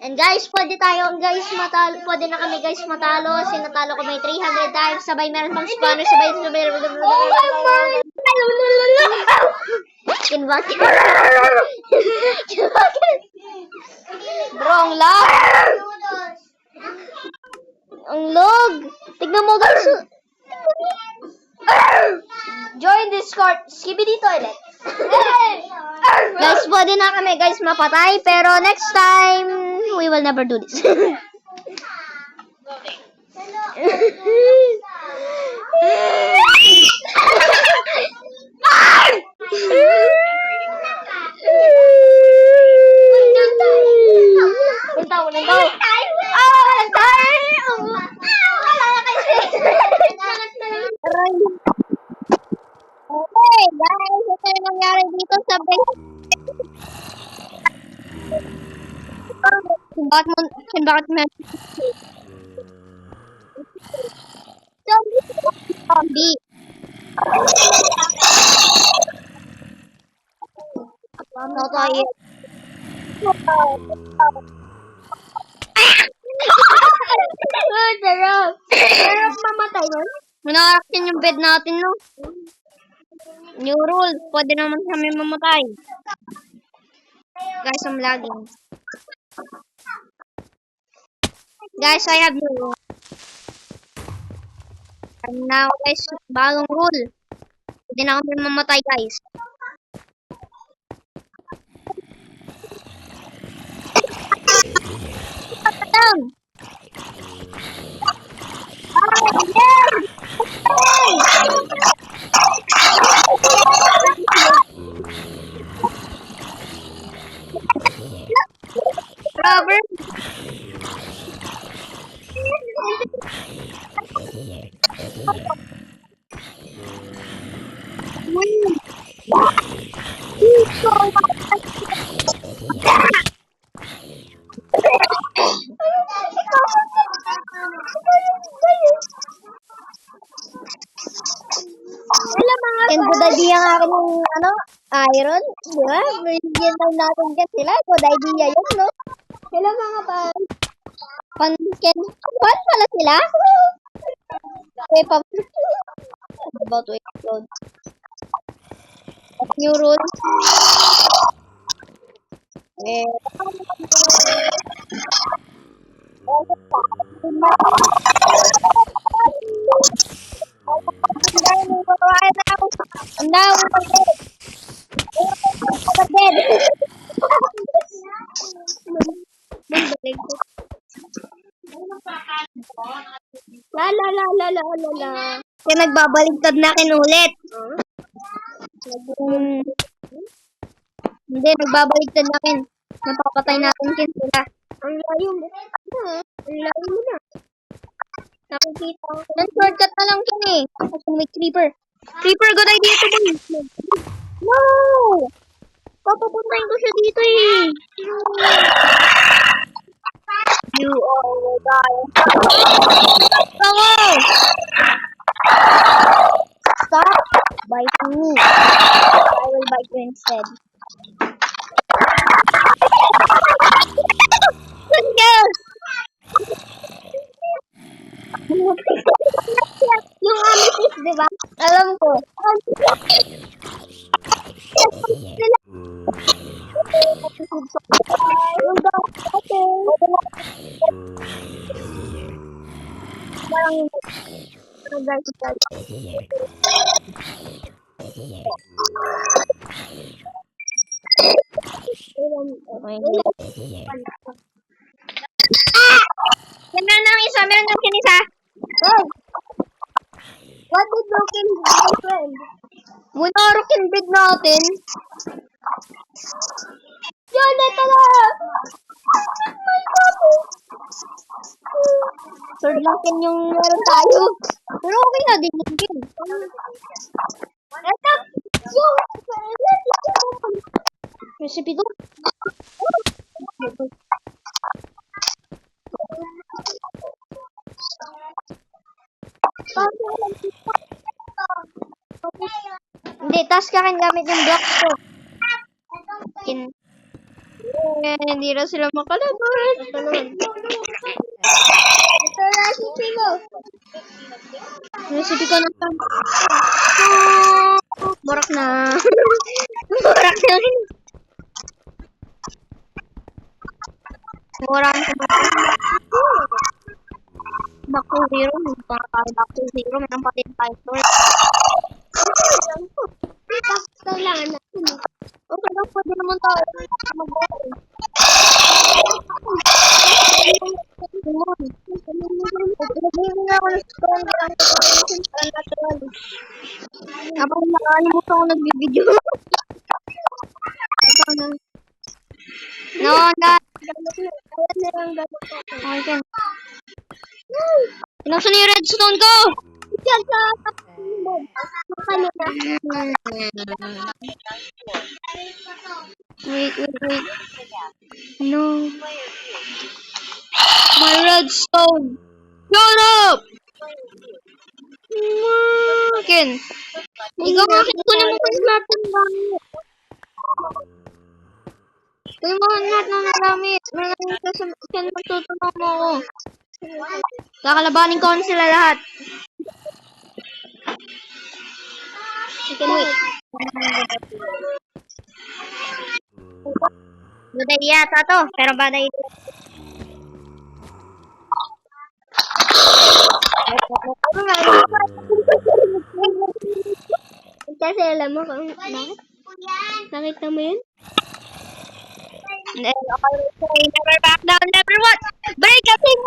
And guys, pwede matalo. Pwede na kami guys matalo. Sinatalo ko may 300 times. Sabay meron pang Spanish. Sabay. Kinbakit. Bro, ang lag. Ang log. Tignan mo guys. Join Discord. Skibidi toilet. Guys, pwede na kami guys mapatay. Pero next time, we will never do this. Okay, guys, ito yung nangyari dito sa base. Bakit mo zombie. No tayo. Pero mamatay nun. Manakakin yung bed natin, no? New rule. Pwede naman kami mamatay. Guys, I'm lagging. Guys, I have new rule. And now, guys, bagong rule. Pwede na kami mamatay, guys. Down! Robert. And good idea nga rin ng iron, di ba? Bigyan tayo natin dyan sila. Good idea yun, no? Hello mga pan-ken. Pan pala sila? Okay, about to explode. New rule. La. Kaya nagbabaligtad na kinulit. Hindi, nagbabaligtad na kin. Napapatay natin kin sila. Ang layo mo. Ang layo mo na. Nakikita ko. Shortcut na lang kin eh. Kasi may creeper. Creeper, good idea to boy. No! Papapuntahin ko siya dito eh. You all will die. Stop biting me. I will bite you instead. Let's go! Yung amethyst, di ba? Alam ko. Meron ng isa. Meron ng isa. Oh! What did broken my friend? Muna broken bed natin. Yan, ito na! My God! Third lang yung meron tayo. Pero okay na din yung game. Ito! Yung! Recipe ko. Hindi, task ka rin gamit yung blocks ko. Hindi na sila makalabas. Ito recipe mo. Recipe ko na. Borak na. Borak na. Borak na. Back to zero. Hindi pa tayo back to zero. May nang pati title. Kailangan natin. Okay lang, pwede naman tayo. Mag-board. Habang nakalimutan ko nagbibideo. No, not. Okay. Pinaksan yung redstone ko! Diyan sa wait. No. My redstone! Shut up! Ken. Ikaw bakit kunin mo kasi natin gamit? Kunin mo lahat ng nagamit. Malamit kasi Ken magtutulong mo ako. Kakalabanin ko sila lahat. Ken, wait. Good idea yata to, pero bad idea. Kasi alam mo kung bakit? Nakita mo yun? Never back down, never what? Break a thing!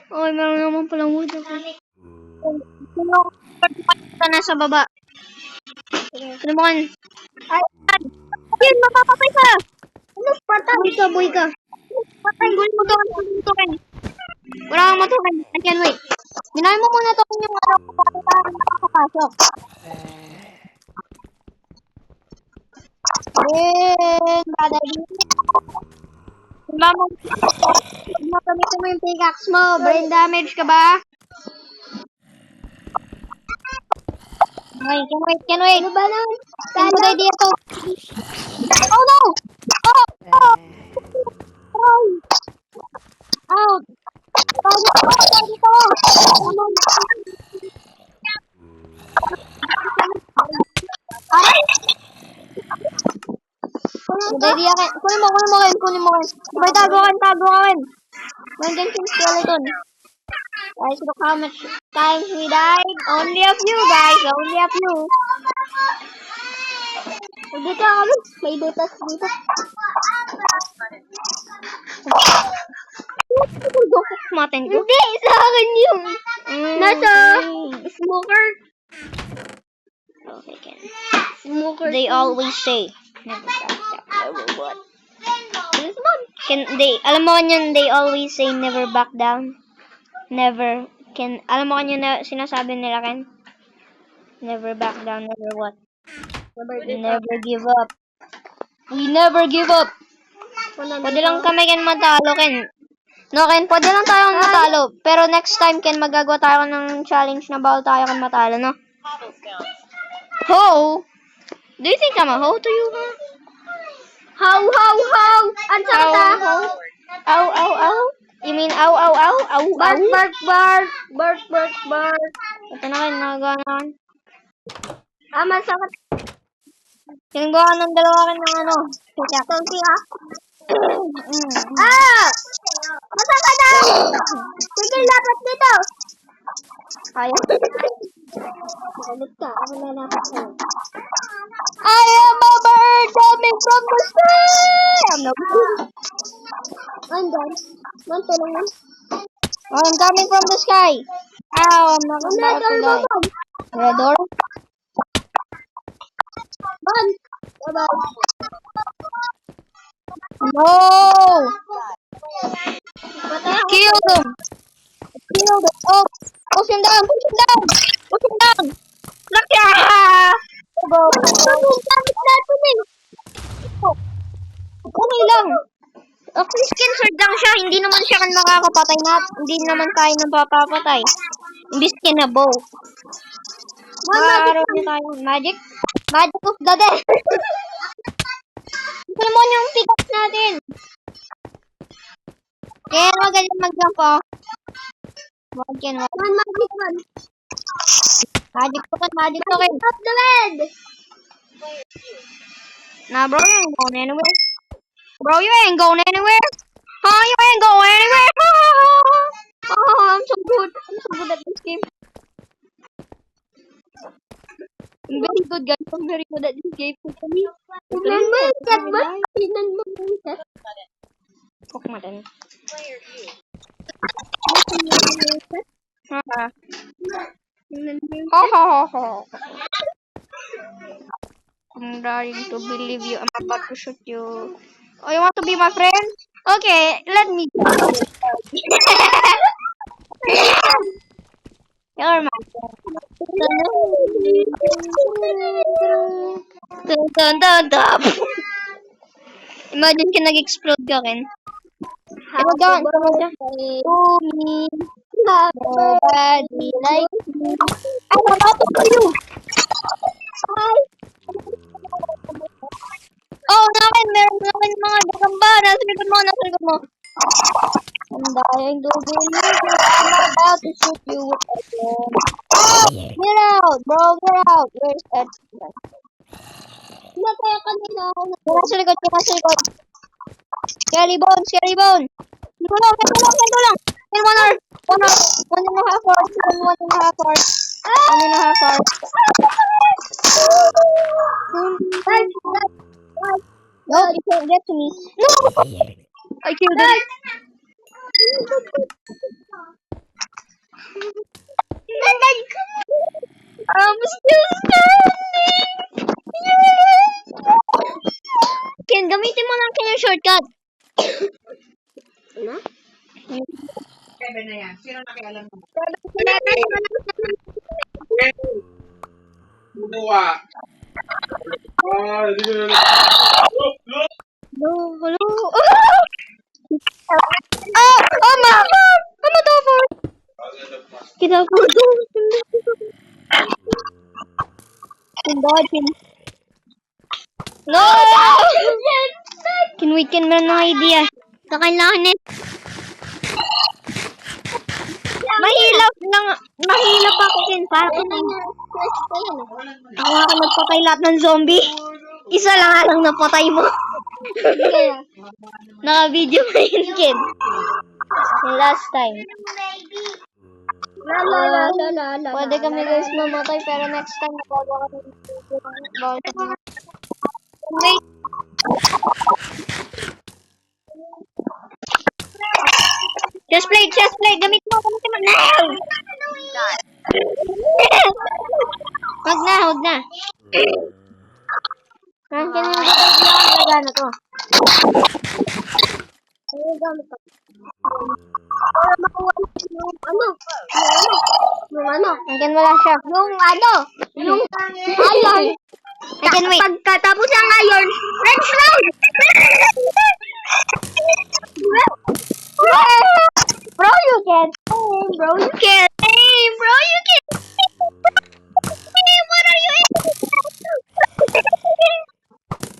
Oh, meron naman palang wood ako. Ka na sa baba. Ano mo kan? Ay, yan, mapapatay ka! Ano, patay? Buhay ka. Patay, gulin mo doon. Wala kang matukan. I can't wait. Ginahin mo muna to kung yung araw ko para nakakapasok. Then, dadalhin mo. Magamit mo yung pickaxe mo. Brain damage ka ba? Okay, can wait. Ano ba na? Good idea to. Oh no! Oh! Out! Dito! Ay! Good idea ka. Kunin mo. Sabay tago ka. Nandiyan yung skeleton. Guys, look how much times we died. Only a few, guys. Only a few. Dito kami. May butas dito. Matin ko. Hindi, sa akin yung nasa smoker. Okay, Ken. Smoker. They always say, never what? Alam mo kanyan, they always say never back down. Never. Alam mo kanyan na sinasabi nila, Ken? Never back down, never what? Never give up. We never give up. Pwede lang kami, Ken, matalo, Ken. No, Ken, pwede lang tayo matalo. Pero next time, Ken, magagawa tayo ng challenge na bawal tayo kan matalo, no? Ho! Do you think I'm a hoe to you, huh? How? Ang sakit Ow. You mean ow? Bark. Ito na kayo, nagagawan. Masakit. Tinigbawa ng dalawa rin ng ano. Tongki, ha? Masakit na! Sige, lapat dito. Ayaw. Ulit ka. Ako na lapat sa'yo. I am a bird coming from the sky! I'm done. Tulungan. I'm coming from the sky. Ow, I'm not about to die. Redor? Bye-bye. No! Kill them! Oh, push him down! Nakya! Okay lang. Okay, skin sword lang siya. Hindi naman siya kan makakapatay na. Hindi naman tayo napapapatay. Hindi skin na bow. Maaaraw niya tayo. Magic? Magic of the death. Ito naman yung pick-up natin. Kaya magaling mag-jump oh. Wag yan, wag. Magic man. Magic token, magic token. Up the bed! Nah, bro, you ain't going anywhere. Bro, you ain't going anywhere. Oh, you ain't going anywhere. Oh, I'm so good. I'm so good at this game. I'm very good, guys. I'm very good at this game. Fuck mo din. Ho ho ho ho. I'm dying to believe you. I'm about to shoot you. Oh, you want to be my friend? Okay, let me. You're my friend. Dun, dun, dun, dun. Imagine ka nag-explode ka rin. Ito dyan, ito dyan. To me, nobody like me. I'm about to kill you. Hi. Oh, meron mga gagamba. Nasa likod mo, nasa likod mo. I'm dying to believe you. I'm about to shoot you with a gun. Oh, get out, bro, get out. Where's that? Kaya kanina ako na. Nasa likod, nasa likod. Scary bone, scary bone. Ito lang. 1 and a half hours. 1.5 hours. No, you can't get to me. No! I killed him. I'm still standing. Ken, gamitin mo lang yung shortcut. Ano? Seven na yan. Sino nakialam mo? Buwa. Hindi ko na. Hello. Oh, mama! Mama to for. Kita ko. No! Can meron ng idea. Kailangan net. Mahilap ako din. Para ko na. Ako nga ka nagpatay lahat ng zombie. Isa lang lang napatay mo. Naka-video pa yun, Ken. Last time. Pwede kami guys mamatay, pero next time nagawa ka ng wait. Chest plate. Gamit mo. Now! Huwag na. Nandiyan yung gagana to. Nandiyan wala siya. Yung iron. Nandiyan wait. Pagkatapos ng iron, red cloud! Bro, you can't. Bro, you can't. Hey, bro, you can't. Hey, what are you in?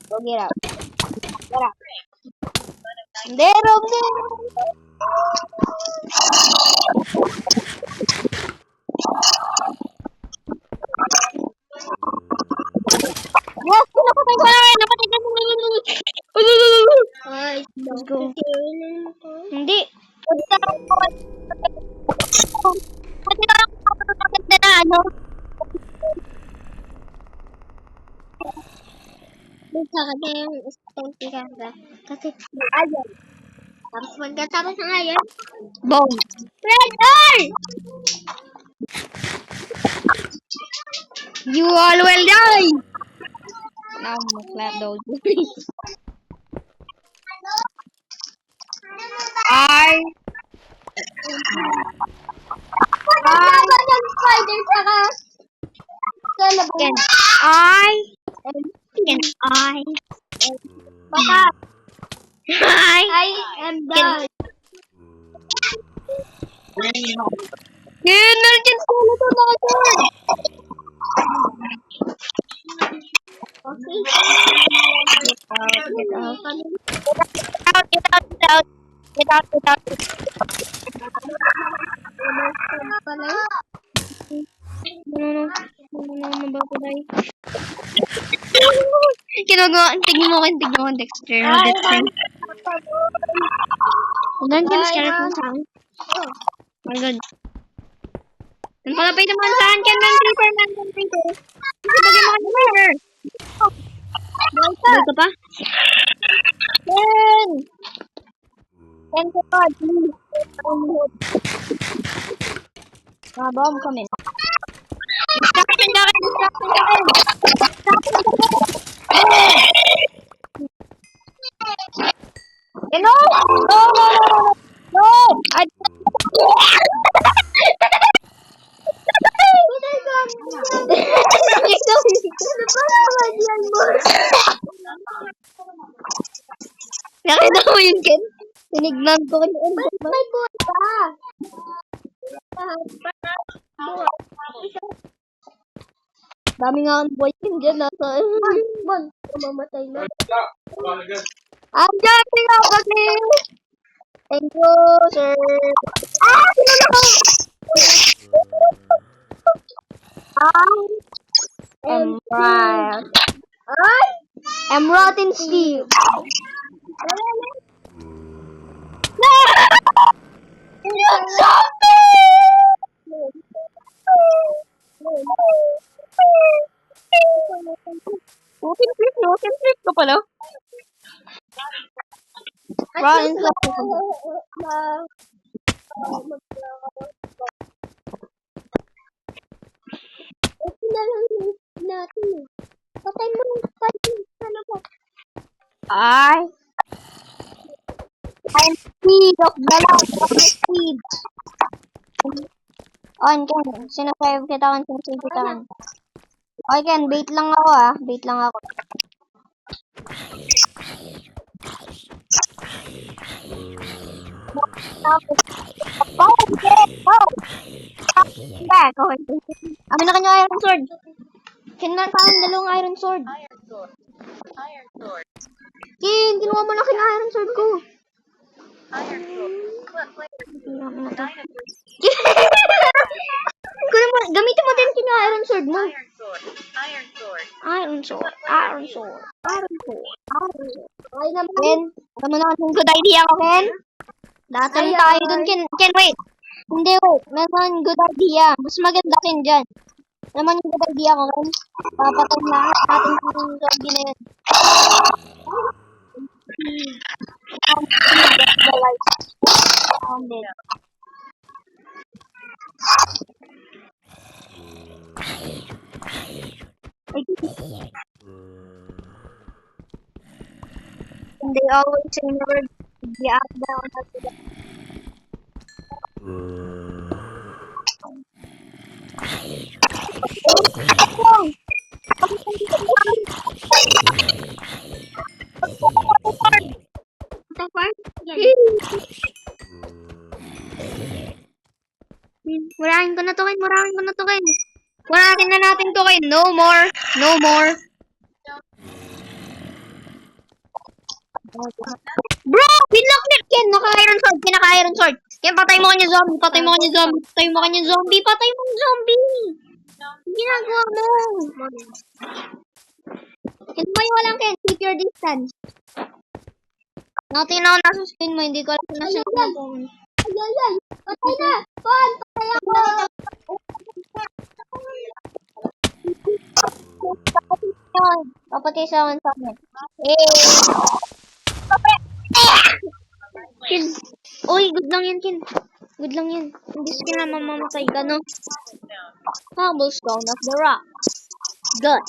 Go get out. There. Yes, napatay ko na. Let's go. Hindi. Pati ka lang maganda na ano. Bisa ka na yung isang tiganda. Kasi ayan. Tapos magkatapos ng ayan. Boom. Red eye! You all will die! Now I'm gonna clap those. Can I? Baka. I am done. Ken, meron dyan skeleton na sword. Okay. Get out. Get out. Get out. Get out. Get out. Mababay. Tignan mo kan Dexter. Dexter. Ulan ka skeleton sa akin. My God. Ang palapay naman saan ka ng creeper ng creeper. Ibigay mo ka ng creeper. Buhay ka pa? Ken! Ken ko pa, please. Bomb kami. Distraction ka rin! Distraction ka rin! No! No! No! I Nakita mo yun, Ken? Tinignan ko rin. Ba't may buwan pa? Dami nga ang boy king dyan. Nasa... Bon, mamatay na. I'm jumping up again! Thank you, sir. Ah! Sinala ko! I'm rotten Steve. No! You zombie! Rotten flip ka pala. Rotten flip ka pala. Ito na lang natin eh. Patay mo ng ano po? I'm speed of the last of the speed. On, Ken. Sinasave kita kan. Sinasave kita kan. Okay, Ken. Bait lang ako ah. Bait lang ako. Back. Okay. Amin na kanya iron sword. Ken, na saan dalawang iron sword. Ken, kinuha mo na kanya iron sword ko. Gamitin mo din kanya iron sword mo. Iron sword. Okay naman. Ken, ano na yung good idea ko, Ken? Datan tayo dun, Ken. Ken, wait. Hindi, wait. Naman good idea. Mas maganda, Ken, dyan. Naman yung good idea ko, Ken. Papatay na natin yung zombie na yun. And they always say never be up down at the Murahin ko na to, Ken. Murahin na natin to, Ken. No more. Bro, binlock na, Ken. Naka-iron sword. Ken, patay mo kanya zombie. Patay mo kanya zombie. Ginagawa mo. Ken, tumayo ka lang, Ken. Keep your distance. Natin ako nasa screen mo. Hindi ko alam na siya. Ay. Patay na. Patay ako. Papatay sa akin sa akin. Ken. Uy, good lang yan, Ken. Hindi sila mamamatay ka, no? Cobblestone of the rock. Good.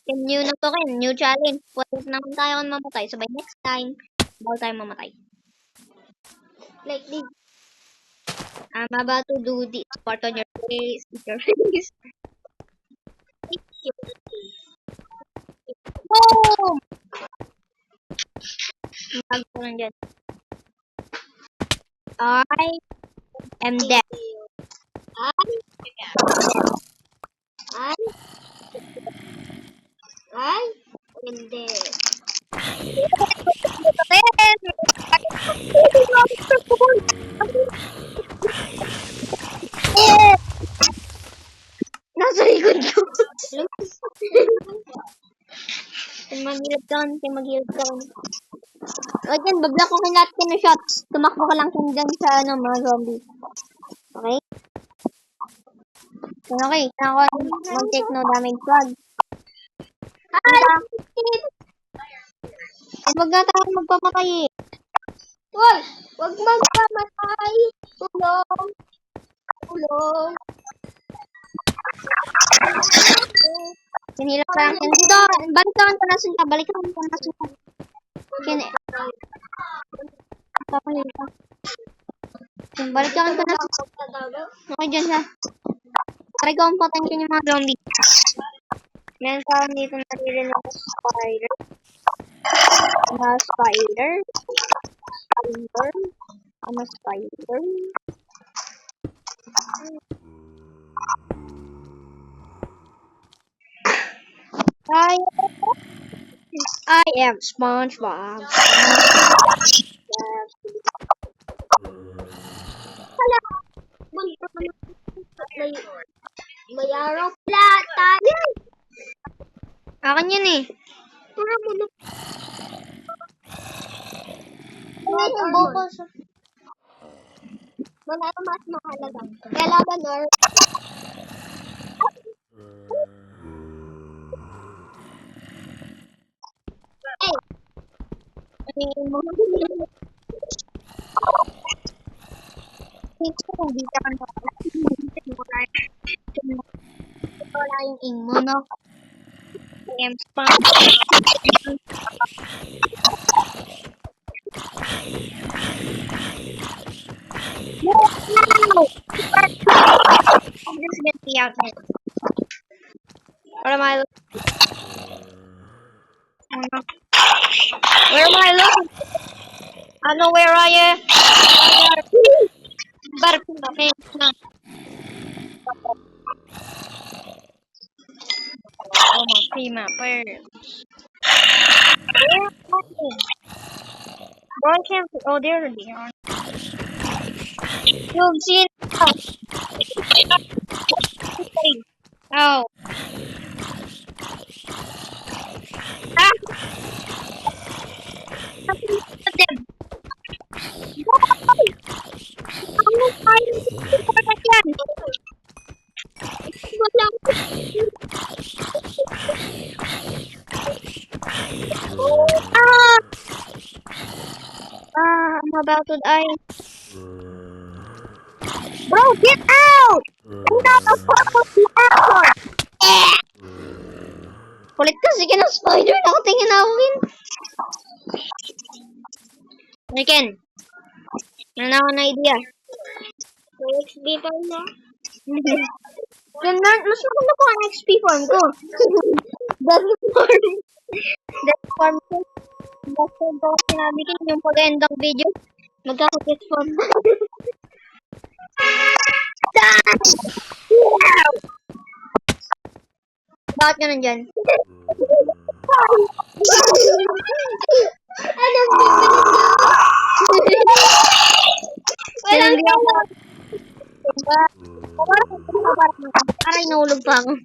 Ken, new na to, Ken. New challenge. Pwede naman tayo kung mamatay. So, by next time, bawal tayo mamatay. Like this. I'm about to do this part on your face. Boom! Tag ko lang dyan. I am dead. I am dead. Nasa likod ko. Maghilap ka. O yan, bablock ko lahat ng shots. Tumakbo ka lang dyan sa mga zombie. Okay? Okay, ako mag-take no damage flag. Huwag na tayo magpamatay eh. Huwag magpamatay. Tulong. Sinilap pa lang. Dito, balikan ko na sila. Papahilip ka. Balikan ko na sila. Okay, dyan siya. Try ko ang patayin yung mga zombie. Meron sa akin dito naririnig na spider. Spider. I am SpongeBob. Hala! May araw pala tayo. Akin yun eh. Pura mo na. Wala na mas mahalaga. Kailangan or wala yung imo, no? I am I'm just gonna be out there. What am I looking? Where am I looking? I know where I am. Better put my hands now. Oh my prima birds. Where can't oh there they are. You've seen oh. Ah! I'm about to die. Bro, get out! Get out of the airport! Kulit kasi ka ng spider. Nakatingin na ako yun. Ken, meron ako na idea. XP pa na. Mas maganda po ang XP farm ko. Death farm ko. Death farm ko kasi sinabi ko yung pag-endang video. Magkaka-death farm. Bakit ka nandyan? Anong walang ako. Aray, nahulog pa ako.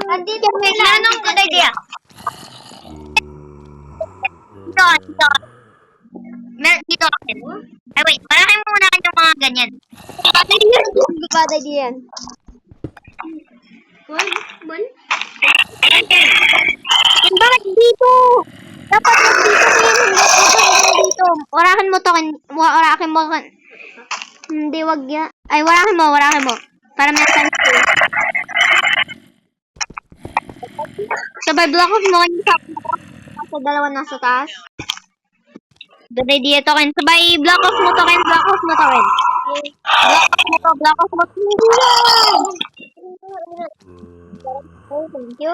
Andito may lanong good idea. Dito kasi. Ay wait, parahin muna yung mga ganyan. Bad idea yan. Bakit dito? Dapat dito. Warakin mo to. Warakin mo. Hindi, wag ya. Ay, warakin mo. Para may sense ko. Sabay block off mo sa dalawa nasa taas. Good idea to, Ken. Sabay block off mo to, Ken. Block of material! Oh, thank you.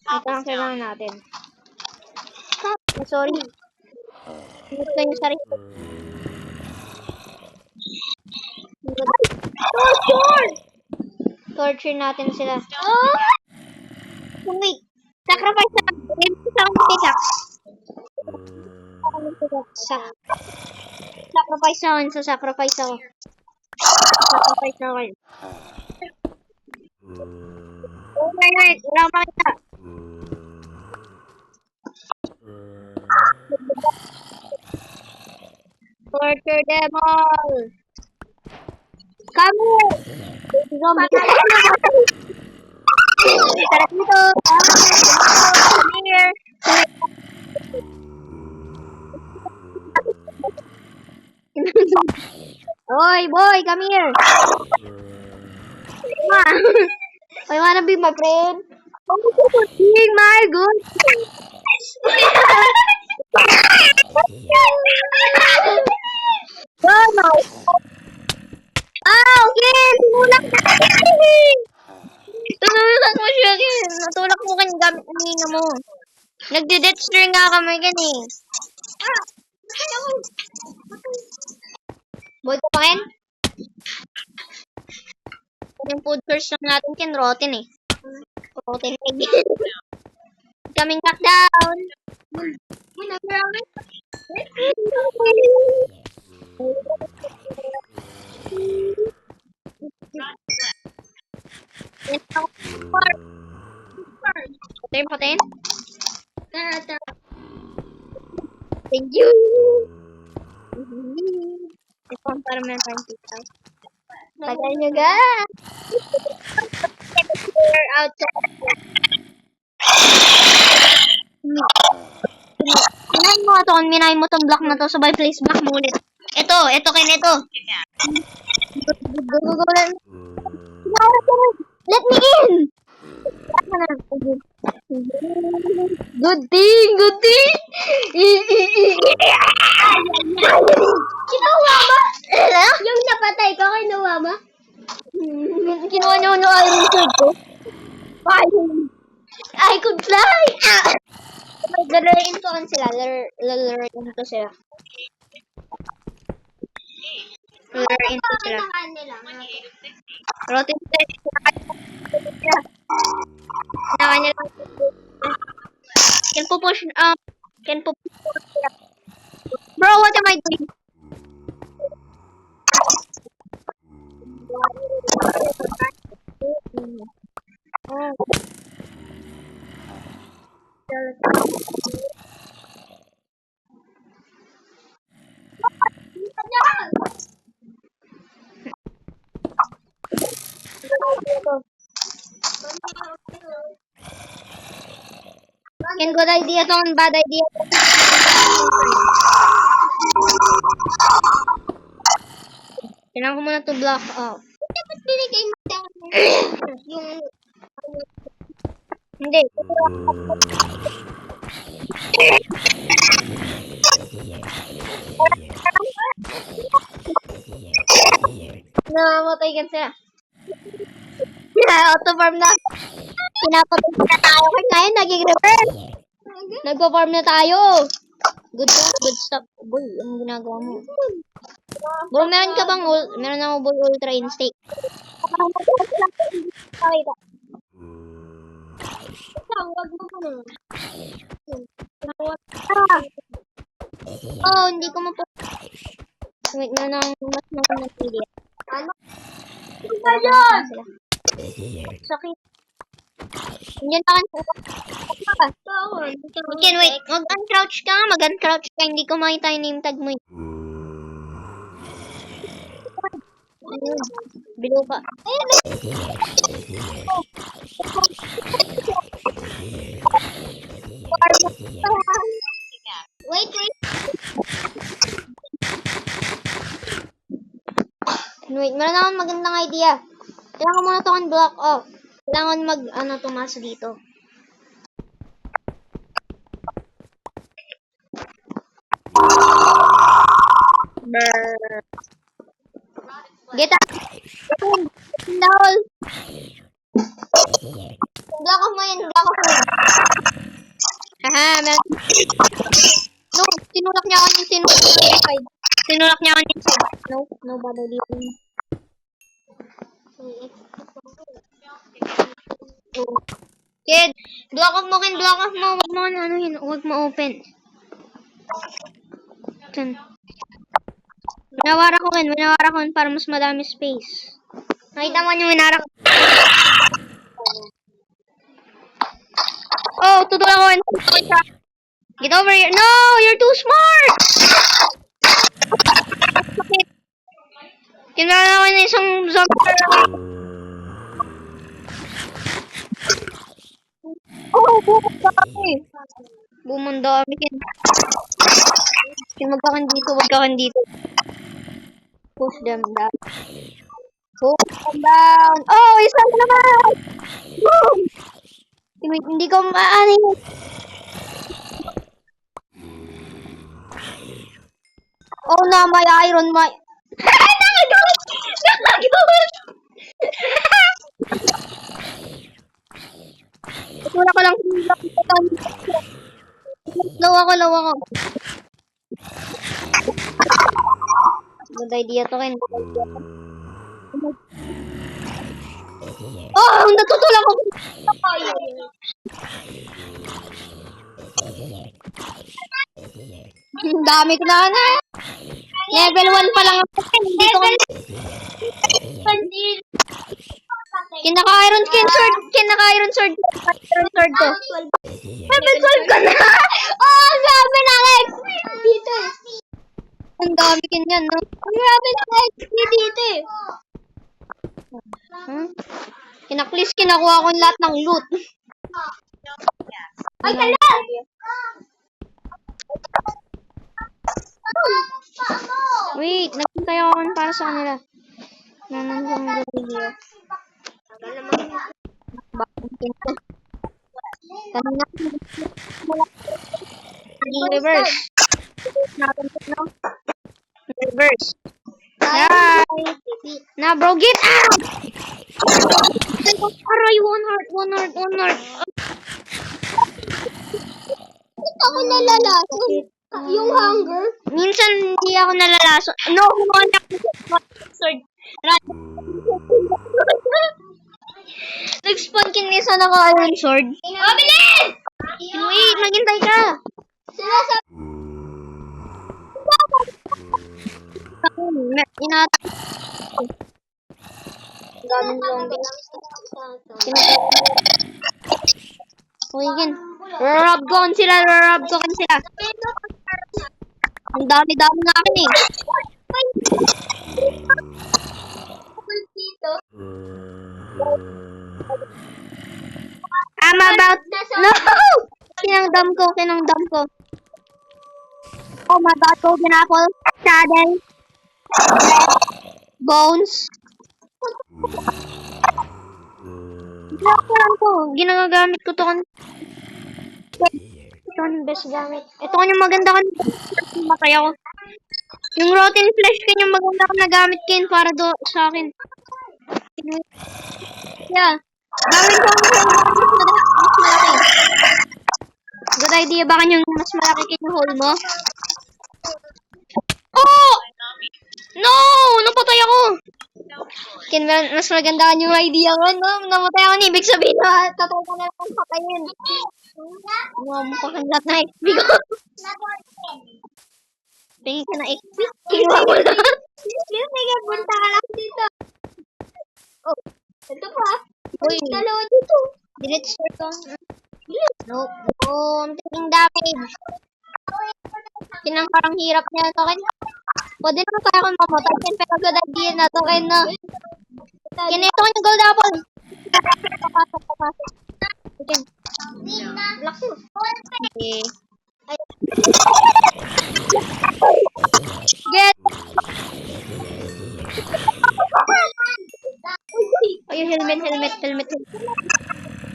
Ito ang kailangan natin. Oh, sorry. Ingat ko yung sarili. Torture natin sila. Oh! Wait. Sacrifice na. Sa akong pickaxe. Sacrifice na ako. Sacrifice ako. Sacrifice na ako. Oh my God. Wala akong makita. Torture them all. Kamu! Zombie ka. Tara dito. Come here. Oy, boy, come here. I wanna be my friend. Oh, my God. Oh, no. Ah, okay. Tinulak na. Tinulak mo siya. Natulak mo kanya gamit ng nina mo. Nagde-deathster nga kami ganun eh. Boy, kumain? Yung food source lang natin kin, rotten eh. Rotten egg. Coming back down. Patayin, patayin. Thank you. Ito ang para meron tayong pizza. Tagal nyo ga. Minahin mo tong block na to, sabay place block mo ulit. Ito, ito. Let me in! Good thing! Kinuha ba? Yung napatay ko, kinuha ba? Kinuha niyo yung iron sword ko? I could fly! Lalarin ko sila. Lalarin ko sila. Lalarin ko sila. Rotin sila. Kanya lang. Can push sila. Bro, what am I doing? Can good idea to, bad idea to. Kailangan ko muna to block off. Dapat binigay mo yung... Hindi. Namatay ka sila. Auto-farm na. Pinapatay na tayo. Ngayon, naging reverse. Nagpa-farm na tayo. Good stuff. Boy, anong ginagawa mo? Bro, meron ka bang meron ako boy ultra instinct? Oh, hindi ko mapo. Wait na nang mas napili. Ano? Sakit. Hindi na kan. Okay, wait. Mag-uncrouch ka nga. Mag-uncrouch ka. Hindi ko makita yung name tag mo. Bilo ka. Wait. Wait, meron akong magandang idea. Kailangan mo na ito ang block off. Kailangan tumaso dito. Get up! Lol! Block off mo yun, block off mo yun. Aha, meron. No, tinulak niya ako yung side. Tinulak niya ako yung side. No, bother dito. Kid, block off mo, Ken, block off mo. Wag mo anuhin, wag mo open. Dyan. Winawara ko, Ken, para mas madami space. Nakita mo yung winara ko. Oh, tutulak ko, Ken. Get over here. No, you're too smart! Kinala ko na isang zombie. Oh, bumanda kami. Bumanda kami. Wag ka kan dito. Push them down. Push them down. Oh, isang naman! Boom! Hindi ko maani. Oh na, may iron, may... Nakagawin! Wala ko lang. Low ako. Good idea to, Ken. Oh, natutulak ako. Ang dami ko na. Level 1 pa lang ako. Hindi ko Kinaka-iron sword. Iron sword ko. Level 12 ka na. Oh, grabe na XP dito. Ang dami kinyan, no? Grabe na XP dito. Kinaklis, kinakuha ko lahat ng loot. Ay, kala! Wait, nagkintay ako para sa kanila. Nanandang video. Kanina. Reverse. Reverse. Hi. Na bro, get out! Aray, one heart. Ako nalalaso. Yung hunger? Minsan hindi ako nalalaso. No, kumanak ko sword. Nag-spawn kinisa na iron sword. Oh, bilis! Wait, maghintay ka. Sinasabi. Inatak. Daming zombies. Okay, yun. Rarab ko sila. Ang dami-dami na akin eh. I'm about... No! Kinangdam ko. Oh my god, golden apple. Saddle. Bones. Ginagamit ko to. Ito ang best gamit. Ito yung maganda kan. Matay ako. Yung rotten flesh kanyang maganda ko na gamit kin para do sa akin. Yeah. Gawin ko mas malaki. Good idea ba kanyang mas malaki kanyang hole mo? Oh! No! Napatay ako! Kin, mas maganda kanyang idea ko, no? Namatay ako ni. Ibig sabihin na tatay ka na lang patayin. Mukha kang lahat na XP ko. Tingin ka na XP. Iwa mo lang. Sige, punta ka lang dito. Oh, ito pa. Uy, dalawa dito. Delete start ko. No, ang tingin damage. Kinang parang hirap niya ito. Pwede naman kaya akong mamatay. Pero good idea na ito. Kinito ko yung gold apple. Papasok. Okay. Relax mo. Okay. Get! Ayun, helmet.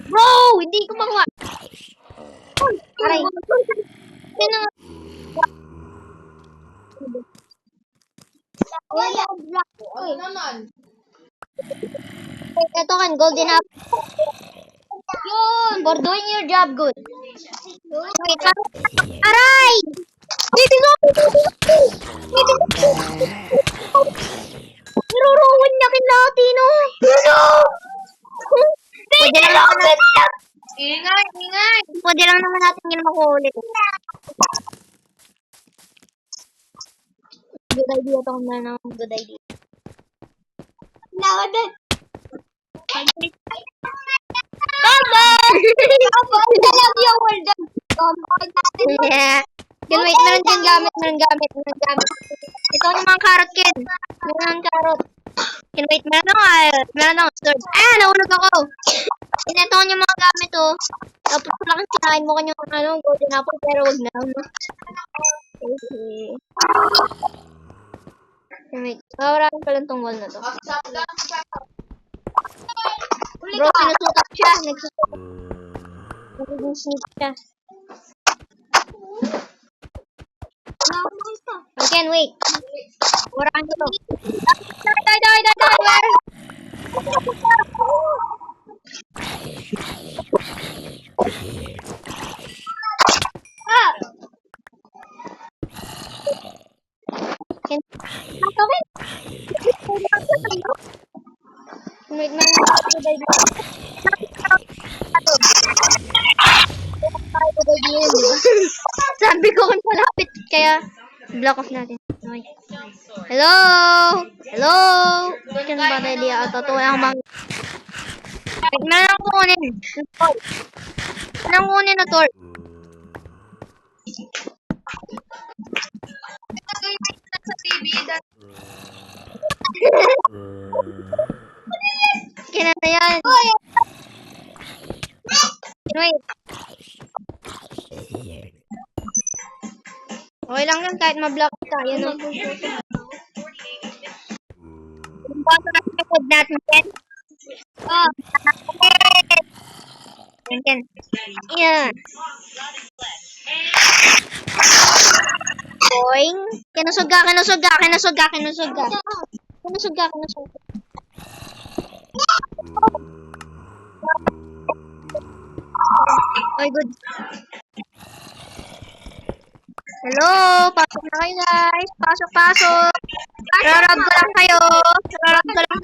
Bro! Hindi ko makuha. Aray. Ito kan, golden apple. Yun! For doing your job good. Wait, aray! Baby zombie! Baby zombie! Niruruwan niya natin, oh! No! Pwede lang naman natin. Ingay, ingay! Pwede lang naman natin yun makulit. Good idea itong na good idea. Nakadad. Yeah. Yun, wait, meron din gamit. Ito naman carrot, Ken. Meron carrot. Ken, wait, meron akong sword. Ah, nahulog ako. Inatoon yung mga gamit, oh. Tapos ko lang sinain mo kanyang golden apple, pero wag na. Okay. Wait, maraming palang tong wall na to. Bro, sinusukat siya. Nagsusukat siya. Again, wait. Murahan ko to. Die. Ah! Can I come in? Wait, sabi ko kung malapit, kaya block off natin. Okay. Hello? Kan ba tayo diya? Totoo lang bang... Wait, meron akong kukunin. Meron kukunin na torch. Sa TV, Kaya na yan. Wait. Okay lang yan kahit ma-block tayo, no? Baso na sa food natin, Ken. Oh. Ken. Yeah. Boing. Kinusog ka. Oy, good. Hello, pasok na kayo guys. Pasok. Rarab ko lang kayo. Pasok pa.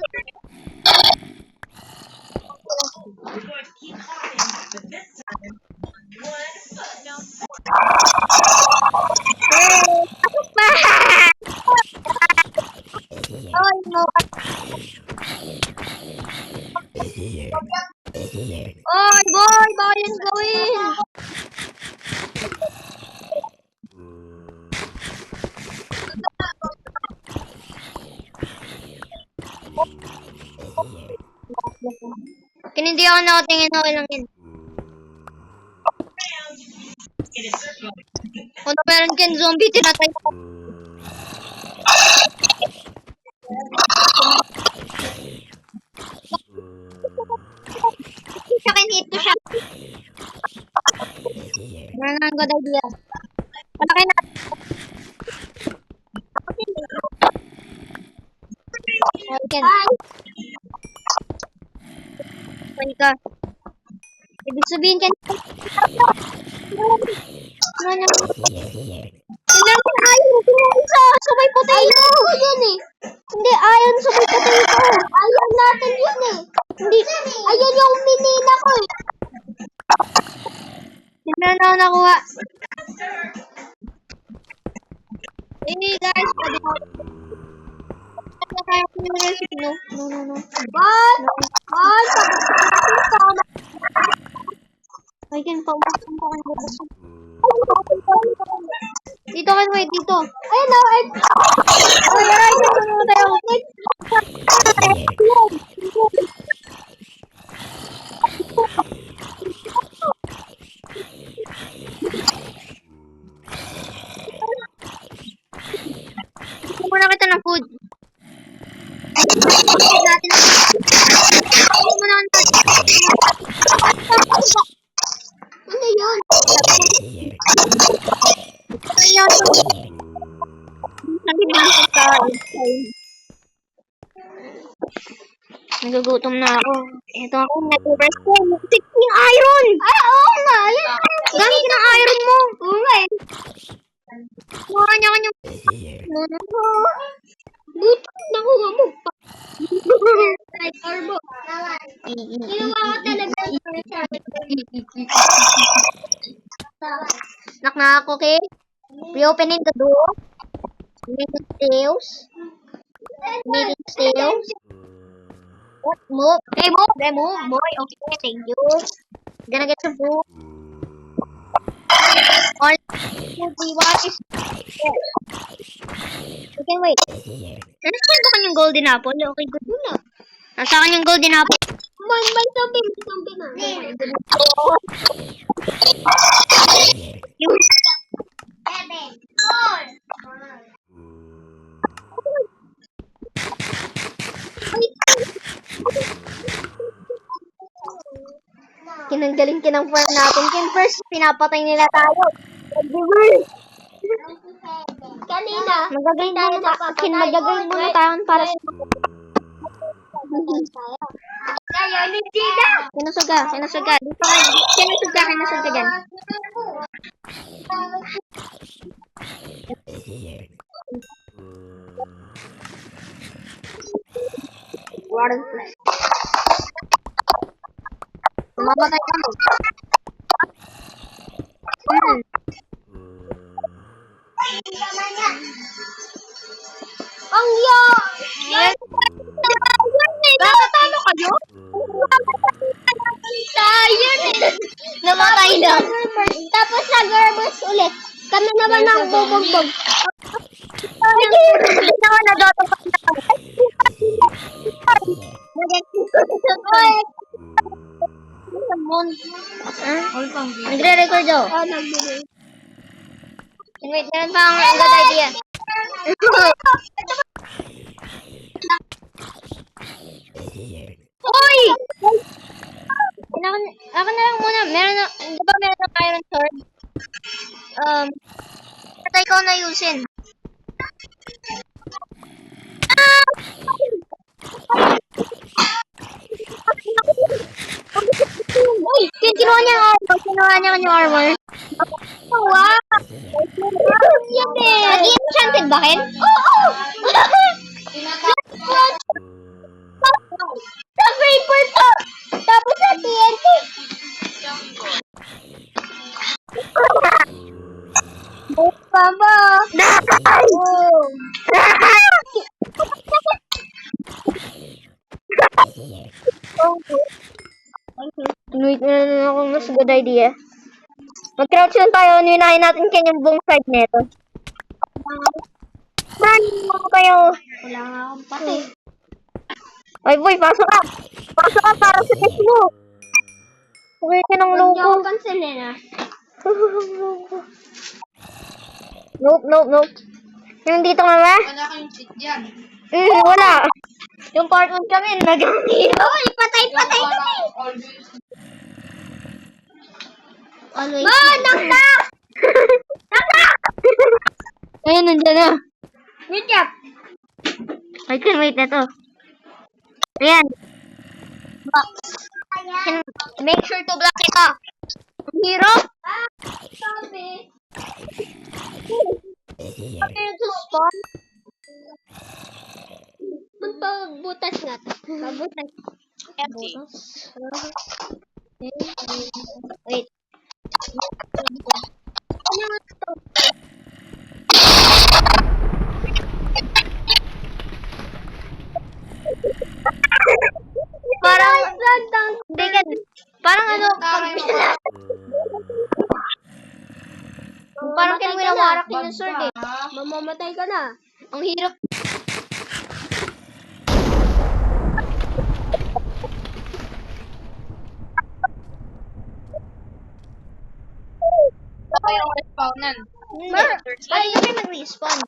Oy, mo. Oy, boy, bakit yan gawin? Kung hindi ako nakatingin, okay lang yan. Kung meron Ken zombie, tinatay ko. Sa akin, hit ko siya. Meron ang good idea. Malaki na. Okay. Pwede ka. Ibig sabihin ka. Ano? Kailangan ayon. Sa may potato. Yun eh. Hindi, ayon sa may potato. Ayon natin yun eh. Hindi. Ayun yung minina ko eh. Hindi na ako nakuha. Guys, pwede mo. No. What? Ay, kan pa umasin pa kan dito kan, wait, dito. Ayun na, ay. Ay, ano tayo? Muna kita ng food. Natin. Muna ano yun? Nagugutom na ako. Ito ako, nag-rest ko. 16 iron! Ay, oo nga. Gamit ng iron mo. Oo nga eh. Mga kanya-kanya. Gutom na ko nga mo. Ay, Carbo. Ginawa ko talaga. Knock na ako, okay? Reopening the door. Making stairs. Making stairs. What? Move. Hey, move. Hey, move. Boy, okay. Thank you. Gonna get some food. All food we want is there. Okay, wait. Nasa ba kanyang golden apple? Okay, good na. Nasa akin yung golden apple. May zombie na. Yung 7, 4. kinanggaling kinang farm natin. Kin first, pinapatay nila tayo. Kanina. Magagawin muna magagawin muna tayo para sa Kaya ni Gina. Kinasuga. Dito ka, kinasuga dyan. Water flash. Mamamatay ka mo. Ang yo! Nakatalo kayo? Tayo Namatay na. Tapos nag-gerbers ulit. Kami naman ang bubugbog. Nawa na doto pa na. Nagre-record ako. Nagbigay. Wait, meron pa ang good idea. Hoy! Ako na lang muna. Di ba meron ng iron sword? Patay ko na yusin. Uy! Kinuha niya ang armor. Kinuha niya ang armor. Wow! Yan eh. Nag-enchanted ba, Ken? Oo! Sa vapor to! Tapos sa TNT! Baba! Wait na ako mas good idea. Mag-crouch lang tayo. Ninahin natin kanyang buong side neto. Man, mo kayo. Wala nga akong pati. Ay boy, pasok ka. Pasok ka para sa test mo. Huwag ka ng Huwag niyo logo. ako kansilin ah. Nope. Yung dito nga ba? Wala kayong cheat dyan. Wala. Yung part 1 kami, nag-hero. Oy, patay kami! Always. Ma, knock! Ayun, nandiyan na. Good job! Wait na to. Ayan. Make sure to block it off. Hero? Sabi. To spawn? Magpabutas nga. Pabutas. Empty. Wait. Parang, hindi ka, parang ano, parang kinwinawarak yung sword eh. Mamamatay ka na. Ang hirap. Ako yung respawnan. Ay, kami mag-respawn.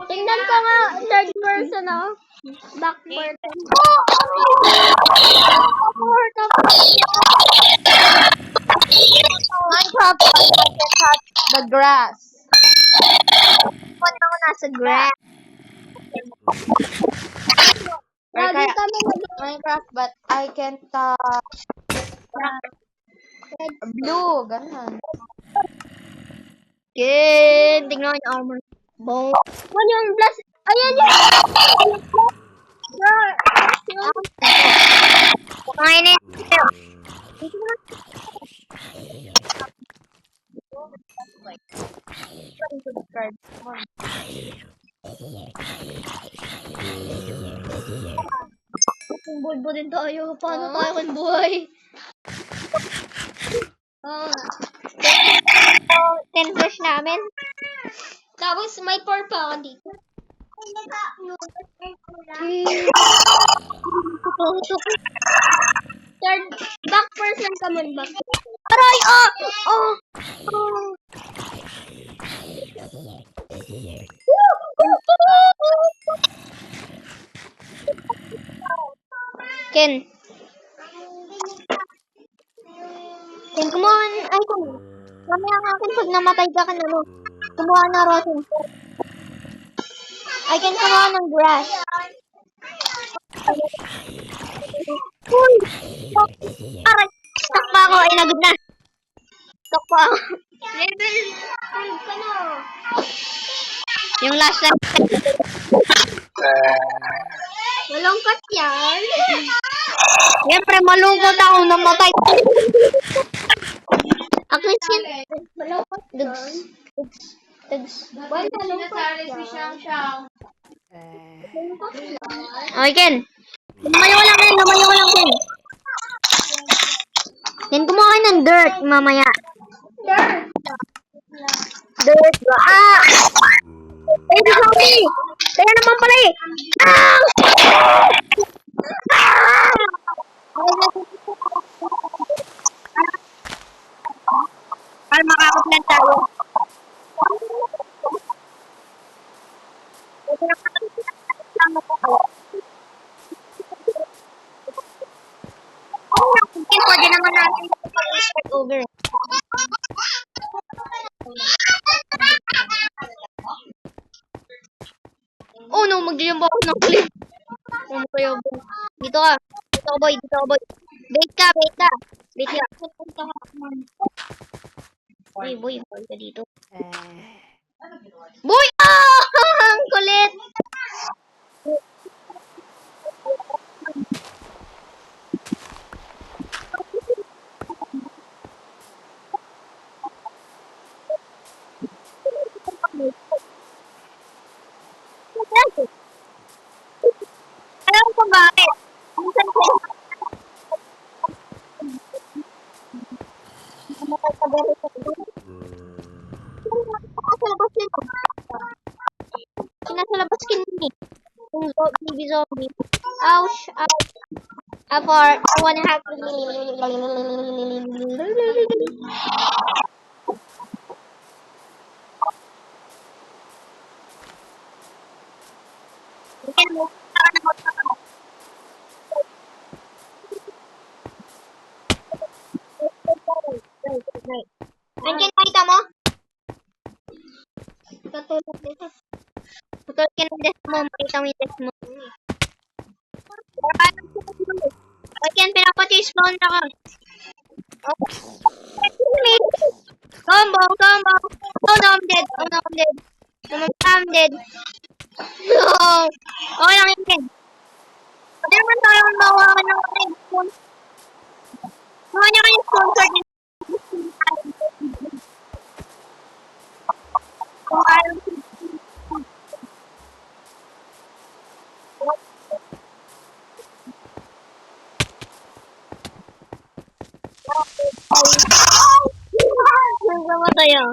Tingnan ko nga, third person, oh. Back person. Minecraft, I can touch the grass. Punta ko nasa grass. Lagi kami Minecraft, but I can touch blue, ganun. Okay, tingnan yung armor. Boom. Ano yung blast? Ayan yun! Kumainin tayo. Bulbo din tayo. Paano tayo kung buhay? Ten flash namin. Tapos may por pa ako dito. Third, back person ka man ba? Aray! Ken. Ken, kumuha ay kung mamaya nga akin pag namatay ka ano, kumuha na rosin. I can kumuha ng grass. Uy! Aray! Stuck pa ako. Ay, nagod na. Stuck pa ako. Level 12 ka na. Yung last time. Malungkot yan. Siyempre, malungkot ako namatay. Actually, malungkot. Dugs. Why malungkot yan? Okay, Ken. Lumayo lang, Ken. Lumayo lang, Ken. Ken, kumuha kayo ng dirt mamaya. Dirt ba? Eh, di sorry. Kaya naman pala eh. Para makakaplan tayo. Ken, pwede naman natin mag-start over. Oh no, mag-jump ako ng cliff. Dito ka. Dito ka, boy. Dito ka, boy. Bait ka. Bait ka. Boy, boy ka dito. Boy! Ang kulit! Alam ko bakit. Nasa labas kini. Yung zombie. Ouch. For 1.5. Andiyan nakita mo? Katulad dito. Katulad ka ng desk mo. Makita mo yung desk mo. Again, pinapati-spawn na ka. Combo. Oh no, I'm dead. I'm dead. No. Okay lang yun, Ken. Pwede naman tayo kung bawakan ng spawn. Bawa niya kayo sponsor din. Kung ayaw namatay ako.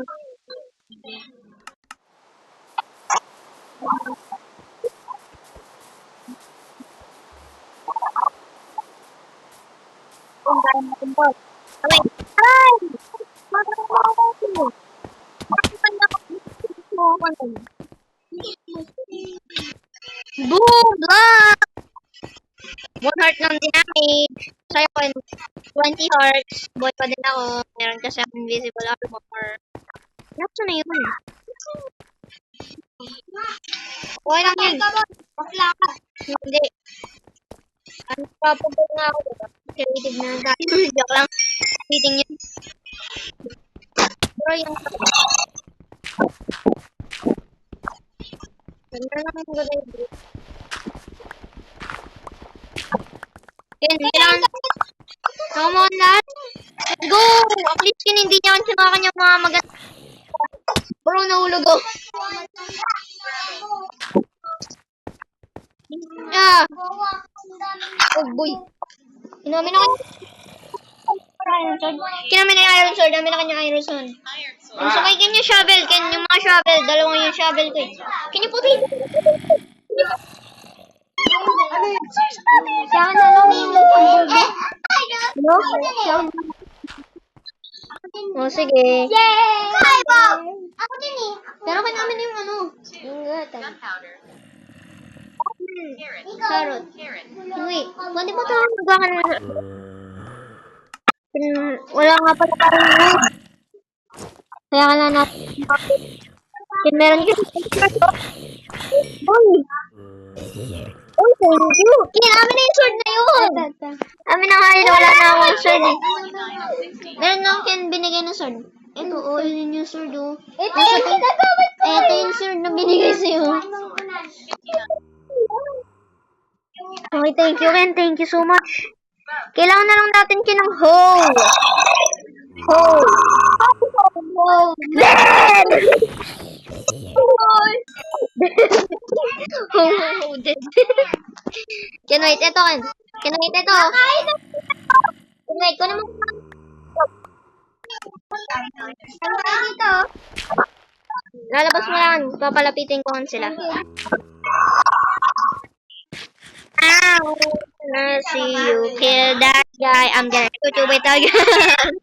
Okay. Ay! mo ako nun. Boom! Block! 1 heart lang din damage. Sa'yo, 20 hearts. Boy pa din ako. Meron kasi ako invisible armor. Nakso na yun. Okay lang yun. Hindi. Ano pa po nga ako, diba? Creative na tayo. Joke lang. Meeting yun. Pero yung... Ganda lang yung good idea. Kailangan... Come on, lahat. Let's go! At least hindi niya sa kanyang mga maganda. Bro, nahulog ako. Ah! Oh boy. Kinamin na kanya. Kinamin na yung iron sword. Kinamin na kanya iron sword. Ang sakay can you shovel. Can yung mga shovel. Dalawang yung shovel ko eh. Can you put it? Siya na lang yung no? Oh, sige. Yay! Hi, Bob! Ako din eh. Pero kinamin yung ano. Yung gatan. Carrot. Wait, pwede ba tayo magawa na? Wala nga pala tayong wood. Kaya ka na natin. Meron ka. Boy! Oh, thank you. Kinamin na yung sword na yun. Amin na nga yun. Wala na akong sword eh. Meron na akong binigay na sword. Ito, oh, yun yung sword oh. Ito yung ginagamit ko. Ito yung sword na binigay sa'yo. Okay, thank you, Ken. Thank you so much. Kailangan na lang natin ng hole. Hole. Dead! Oh, dead. Can wait, ito, Ken. Can wait, ito. Can wait, ko naman. Dito. Lalabas mo lang. Papalapitin ko sila. I wanna see you kill that guy. I'm gonna shoot you with a gun.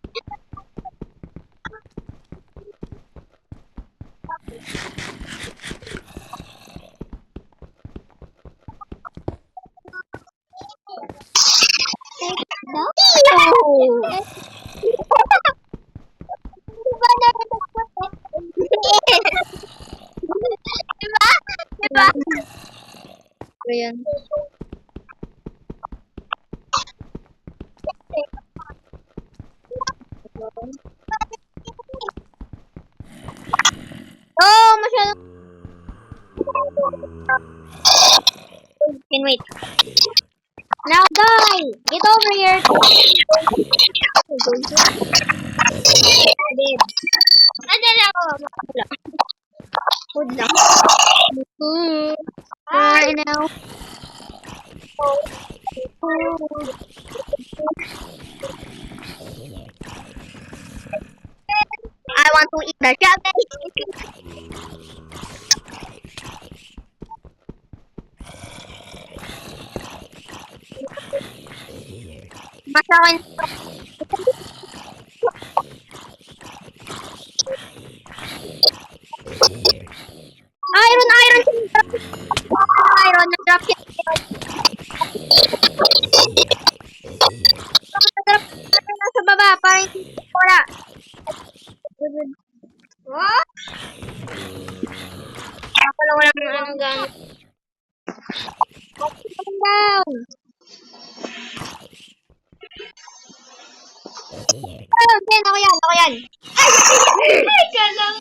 Diba? Ayan. Oh, masyado. Can wait. Now die! Get over here! Nandiyan ako. Wala. Food lang. I know. I want to eat the chocolate. Masakan. Iron. Iron, na-drop yun. Na-drop nasa baba, parang hindi wala. What? Ako lang wala ng anong gamit. Down. Ayun, ako yan. Ay, ka lang.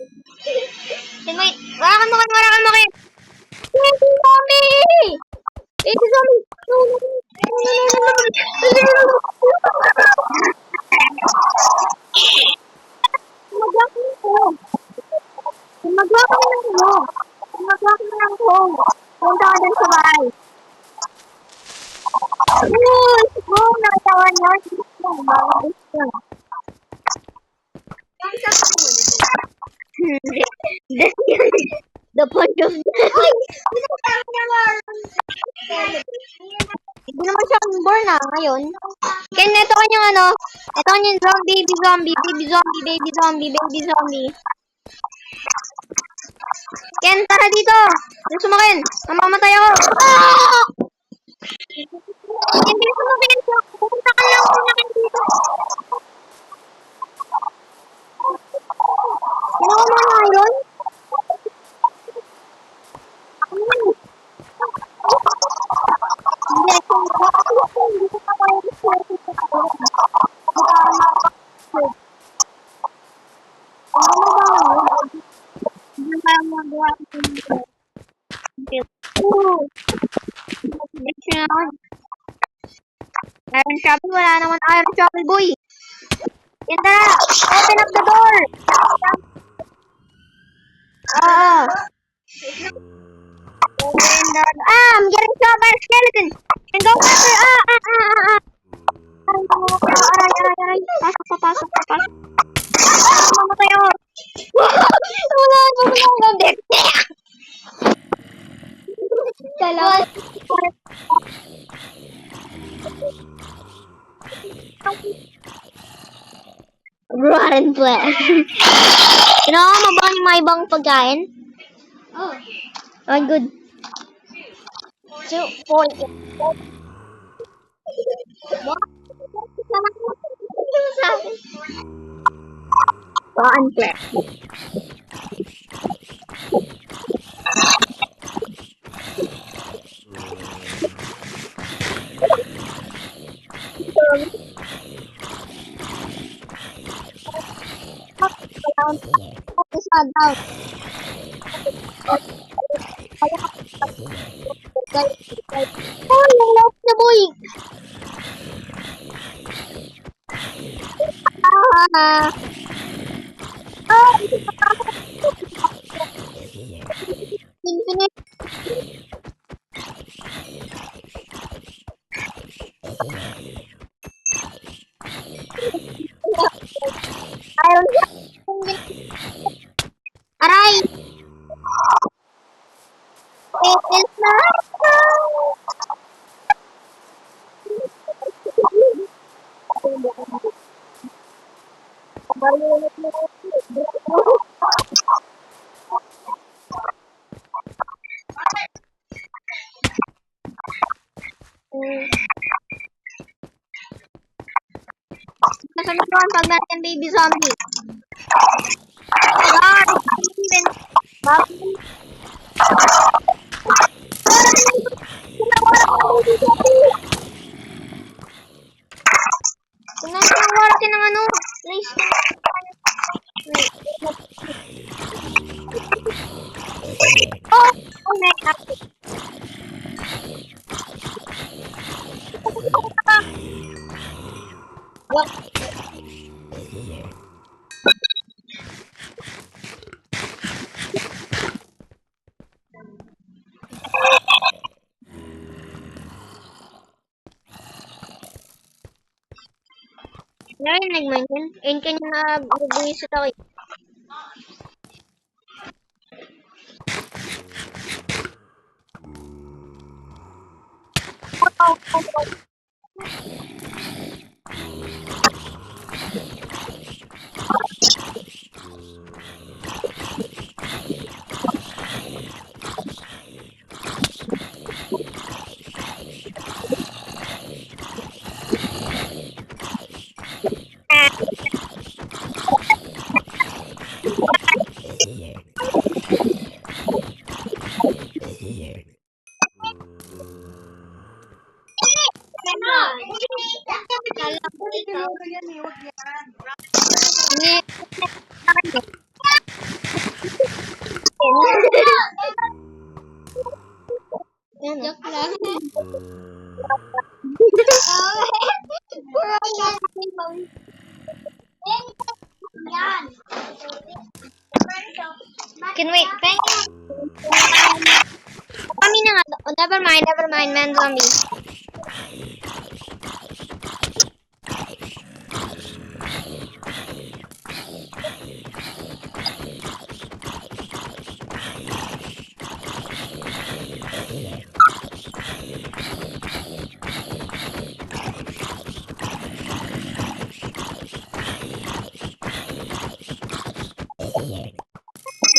Wait, wala ka mo kayo. Easy zombie! Easy zombie! Magawa ka ng home. Punta ka dun sa bahay. Uy! Siguro nakatawan yun. The point of hindi naman siya born na ngayon. Ken, ito kanyang ano. Ito kanyang baby zombie. Ken, tara dito! Yung sumakin! Mamamatay ako! Ah! Hindi ko sumakin! Pupunta ka lang sumakin dito! Ginawa mo na iron? Hindi, hindi ko pa kaya hindi pa magawa ko. Iron Shovel, wala naman Iron Shovel, boy. Yan tara, open up the door. Oo. Open the door. Ah, I'm getting shot by a skeleton. And go faster. Aray. Pasok pa. Mamatay ako. Wala. Dalawa. Rotten flesh. Kailangan mo ba yung mga ibang pagkain? Oh. Oh, good. 2, 4, 8. Rotten flesh. Down. Oh, yung lock na boy. Infinite. Iron. Aray. It is not. Masama ko ang pag-natin baby zombie. God, even Wala ng ano, please. Oh my God. What? Narinig mo yun? Ayun kanya na bubuwisit ako eh. Joke lang. Can wait, thank you. Kami na nga. Oh, never mind, man zombie.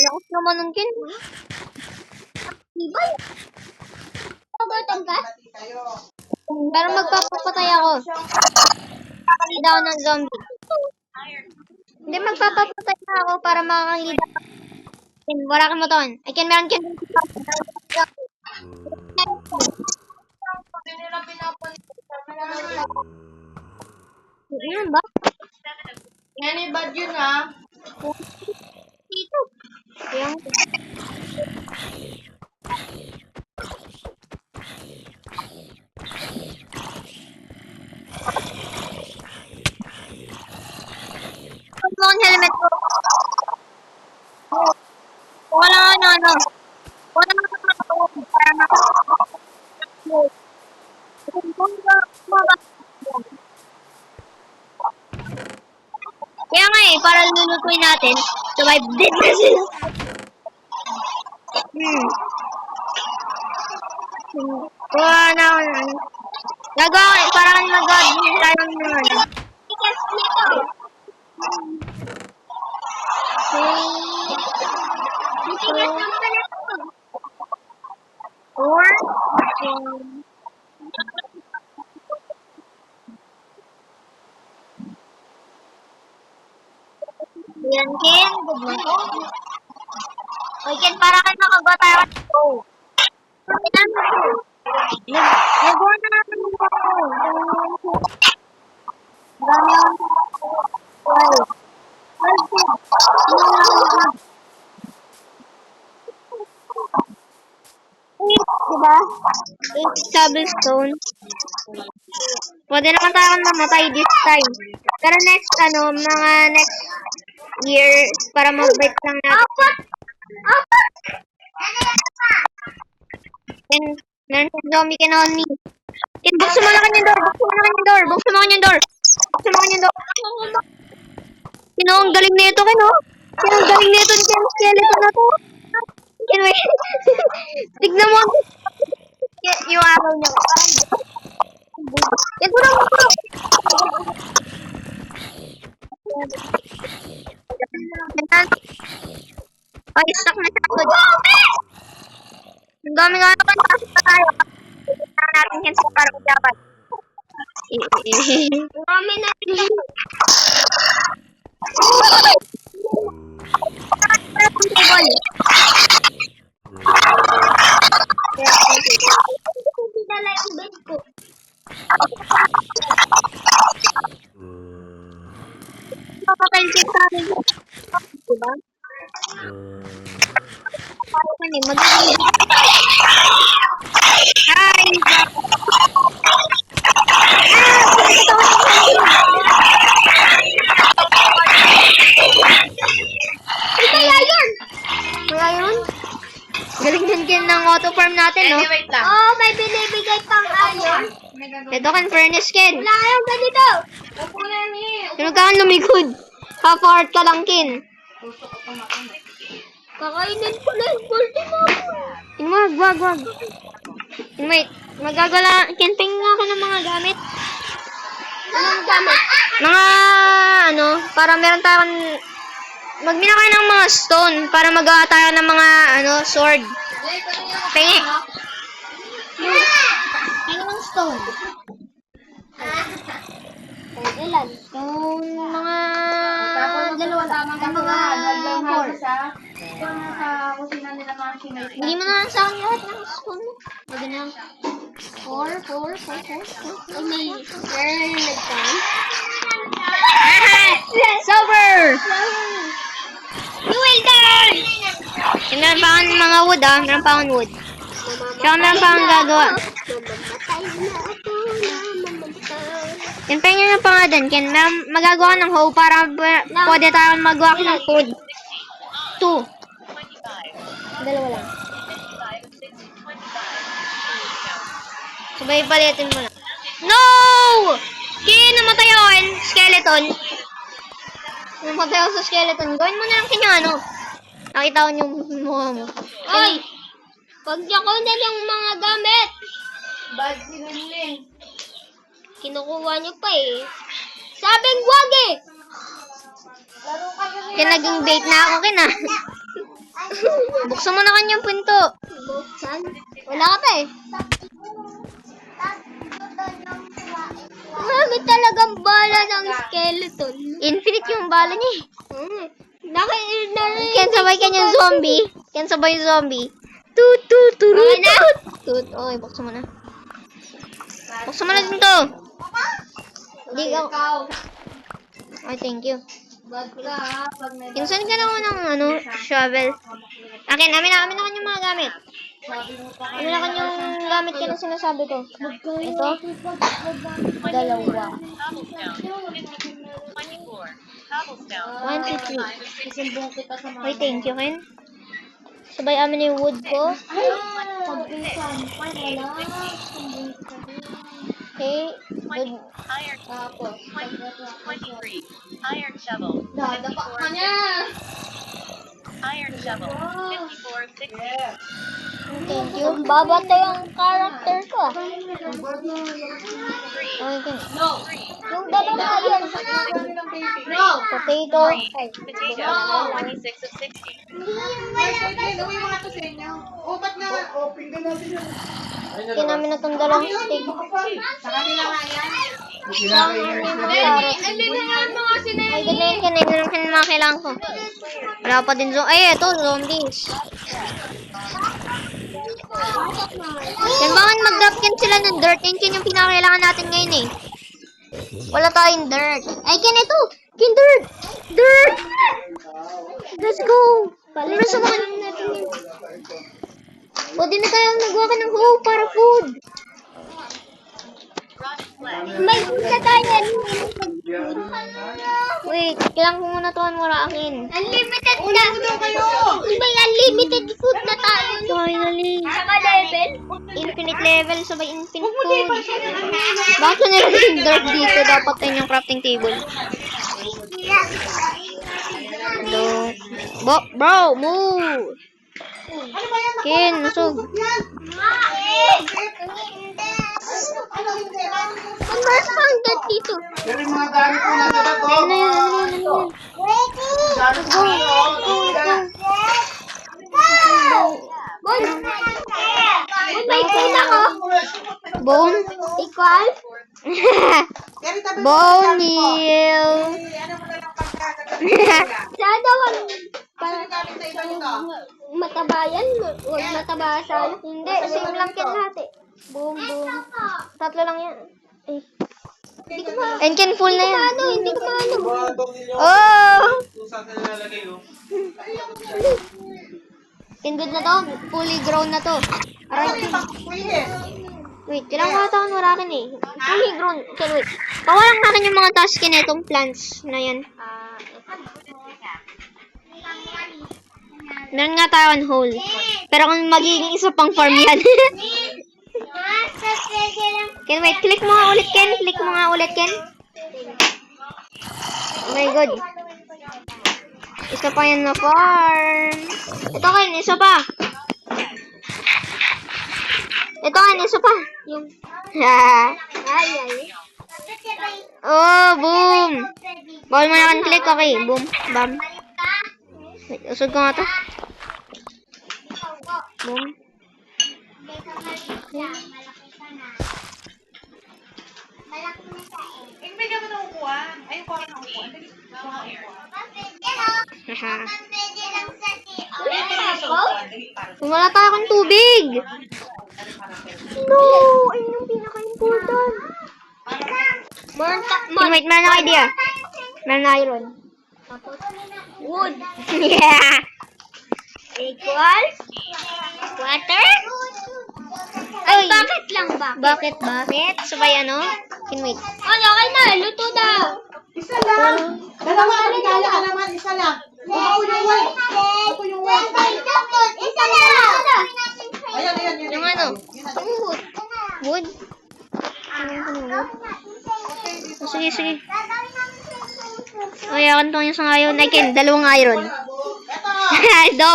Lakas naman nun, Ken. Ibay. Pagkatan ka? Bati tayo. Pero magpapapatay ako. Makakakita ako ng zombie. Hindi, magpapapatay na ako para makakakita ako. Ken, wala kang moton. Ay, Ken, meron Ken. Hindi nila pinapansin. Yan ba? Yan eh, bad yun ah. Dito. Yan. Huwag mo ang helmet ko. Wala ano. Wala na para Kaya nga eh, para lulutuin natin, survive din na sila. Wala na ako na. Gagawa eh, parang mag-admin tayo ng ano. Or, yan, Ken. Good mo. Okay, Ken, para kayo makagawa tayo ng show. Nagawa na natin yung show. Dami ang wow. Diba? 8 cobblestone. Pwede naman tayo mamatay this time. Pero next, mga next year, para mag-break lang natin. And, meron yung zombie kinaon me. Ken, buksan mo na kanyang door! Buksan mo kanyang door! Kino, ang galing nito, Kino. Kino, ang galing nito, Ken, skeleton na to. Ken, wait. Tignan mo. Yung araw niya. Ken, puro. Ay, stuck na siya. Ang dami nga naman, pasok na tayo. Tignan natin Ken sa parang dapat. Ang dami natin. Papapansin sa akin. Diba? Parang kan eh, mag-iinit. Hi! Kaya yun? Galing din Ken ng auto farm natin, no? Wait lang. Oo, may binibigay pang iron. Ito kan furnace, Ken. Wala kayong ganito. Opo na ni. Sino ka lumikod? Half-heart ka lang, Ken. Kakainin ko na yung gold mo. Wag. Wait, magagala. Ken, tingin ako ng mga gamit. Anong gamit? Para meron tayong... Magmina kayo ng mga stone para magawa tayo ng mga, sword. Pengi. Anong stone? Ilan? Yung mga... Dalawa lang. Mga 4. Sa kusina nila mga kinay. Hindi mo na lang sa akin lahat ng stone. Pwede na lang. 4. Ay, may nagtan. Silver! You will die! Meron pa akong mga wood, Meron pa akong wood. Tsaka meron pa akong gagawa. Ken, pengen na pa nga dun. Ken, magagawa ng hoe para pwede tayo magawa ng food. 2. Dalawa lang. Sabay palitin mo na. No! Ken, namatay ako. Skeleton. Namatay ako sa skeleton. Gawin mo na lang kanya, Nakita ko yung mukha mo. Ay! Pag niya ko na yung mga gamit. Bad si Linlin. Kinukuha niyo pa eh. Sabing wag eh! Laro kayo ni. Ken, naging bait na ako, Ken, Buksan mo na kanyang pinto. Buksan. Wala ka pa eh. Marami talagang bala ng skeleton. Infinite yung bala niya. Ken, Nakailan sabay ka yung zombie. Ken, sabay yung zombie. Tut, tut, tut, Okay na. tut. Okay, buksan mo na. Buksan mo na din to. Hindi ka. Ay, thank you. Bad ka ha, pag may Insan ka naman ng shovel. Akin, amin na kanyang mga gamit. sabi mo pa Amin na kanyang gamit ka na sinasabi ko. Ito. Dalawa. 1, 2, 3. isumbong kita sa mga Ay, thank you, Ken. Sabay amin na yung wood ko. pagpinsan. Ay, wala. Okay. Good. Tapos, Iron shovel. dadapa ka niya. Iron shovel. 54, 60. Yes. Thank you. Babatay ang character ko. Okay, Ken. No. Yung dalawa yun. No. Potato. Ay. Potato. 26 of 60. Gawin mo nga to sa inyo. Oh, ba't nga? Pinggan natin yan. Ken, namin na itong dalawang stick. Sa kanila nga yan. Ay, ganyan, Ken. Ito lang Ken mga kailangan ko. Wala pa din ay, ito, zombies. Yan, bakit mag-drop Ken sila ng dirt? Yan yung pinakailangan natin ngayon eh. Wala tayong dirt. Ay, Ken, ito! Ken, dirt! Dirt! Let's go! Para sa mga natin yun. Pwede na tayong nagawa ka ng hoe para food. May isa tayo. Wait, kailangan ko muna tuwan mo akin. Unlimited na. Ulit mo daw kayo. May unlimited food na tayo. Finally. Saka level. Infinite level, sabay infinite food. Bakit ko nilagay yung dirt dito? Dapat yun yung crafting table. Hello. Bro, move! Ano ba yan? Ken, nusog. Yan. Ano hindi? Ang mas pang dito. Pero yung mga gamit mo na nila to. Ano yan? Gamit mo na May pila ko. Bone? Equal. Bone meal. Ano mo na lang pagkakagawin? Sana wag Ano gamit sa iba nito? matabayan. Huwag mataba sa Hindi, same lang Ken lahat eh. Boom, boom. Tatlo lang yan. Eh. Hindi ko ma... And Ken, full na yan. Hindi ko maano. Oh! Ken, good na to. Fully grown na to. Aray, Ken. Pwede. Wait, kailangan ko ata warakin eh. Fully grown. Ken, wait. Pawalang natin yung mga task Ken, itong plants na yan. Meron nga tayo on hold. Pero kung magiging isa pang farm yan. Ken, wait. Click mo nga ulit, Ken. Click mo nga ulit, Ken. Oh my god. Isa pa yan na farm. Ito, Ken. Isa pa. Ito, Ken. Isa pa. Yung... Ha. Oh, boom. Bawal mo na kan click. Okay, boom. Bam. Wait, usog ko nga to. Boom. Bigyan mo ng upuan. Ayun ko ng upuan. Haha. Wala tayo akong tubig. No! Ayun yung pinaka-important. Wait, meron ako idea. Meron na iron. Wood. Yeah! Equal. Water. Ay, bakit lang ba? Bakit? Sabay ano? Wait. Ano, okay na. Luto na. Isa lang. Dalawa ka regala ka naman. Isa lang. Ako yung white. Ako yung white. Isa lang. Ayan, ayan. Yun, Yung ano? Yung wood. Wood? Oh, sige, sige. Ay, akin tong yung isang iron. Ay, Ken, dalawang iron. Ito.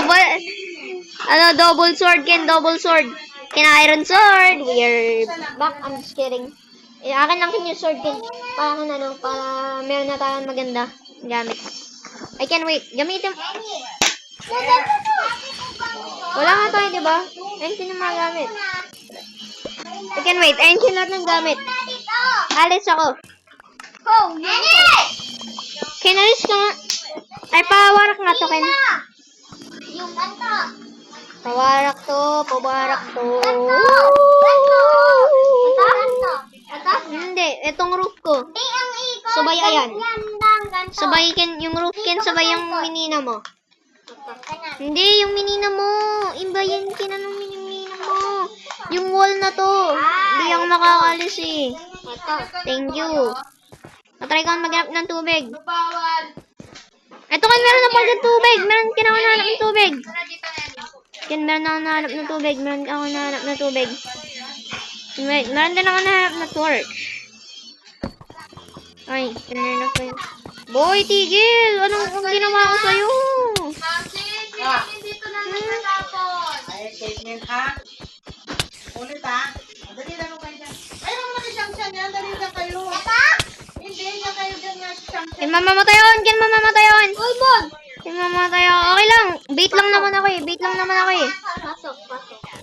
Double sword, Ken, double sword. Ken, iron sword. We're back. I'm just kidding. Eh, akin lang yung sword, Ken. Para meron na tayong maganda gamit. I can wait. Gamitin. Wala nga tayo, di ba? Ayun yung mga gamit. I can wait. Ayun yung lahat ng gamit. Alis ako. Ken, alis ka nga. Ay, pawarak nga to, Ken. Yung kanto. Pawarak to. Hindi, itong roof ko. Sabay ayan. Sabay yung roof, Ken, sabay yung minina mo. Hindi, yung minina mo. Iba yan, Ken, anong yung minina mo? Yung wall na to. Hindi ako makakalis eh. Thank you. Matry ko maghanap ng tubig. Ito kan meron na pala tubig. Meron ka na ako nahanap ng tubig. Ken, meron na ako nahanap ng tubig. Meron ako nahanap ng tubig. Wait, meron din ako nahanap na torch. Ay, tinanap ko yun. Boy, tigil! Anong ginawa ko sa'yo? Ay, statement ha. Ulit ha. Dali lang kayo dyan. Ay, naman siyang yan. Dali lang kayo. Hindi, yan kayo dyan nga siyang. Ken, mamamatay yun! Ken, mamamatay yun! Ken, mamamatay yun! Okay lang! Bait lang naman ako eh! Bait lang naman ako eh! Pasok.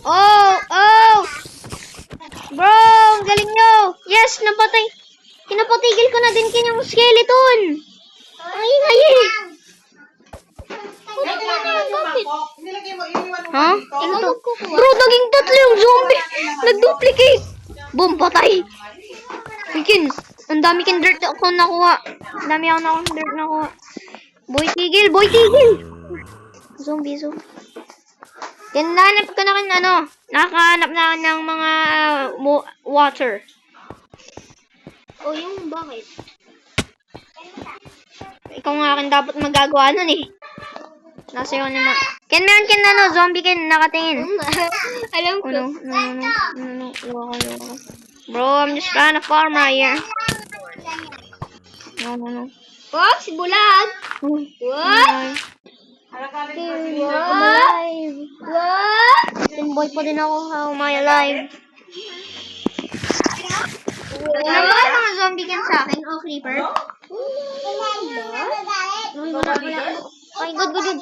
Oh! Bro! Ang galing nyo! Yes! Napatay! Kinapatigil ko na din kanyang skeleton! Ay, ay! Nilagay mo, iniwan mo Ha? dito. Ano to? Bro, naging tatlo yung zombie! Nag-duplicate! Boom! Patay! Ken, ang dami kin dirt ako nakuha. Ang dami ako na dirt nakuha. Boy, tigil! Zombie. Ken, nahanap ko na nakahanap na ako ng mga water. O yung bakit? Ikaw nga akin dapat magagawa nun eh. Nasa yun naman. Ken, meron zombie Ken, nakatingin. Alam ko. No. Iwa ko. Bro, I'm just trying to farm right here. No. Oh, si Bulag. What? Boy pa din ako. How am I alive? Ano ba kayo mga zombie Ken sa akin? O creeper? Ay, good.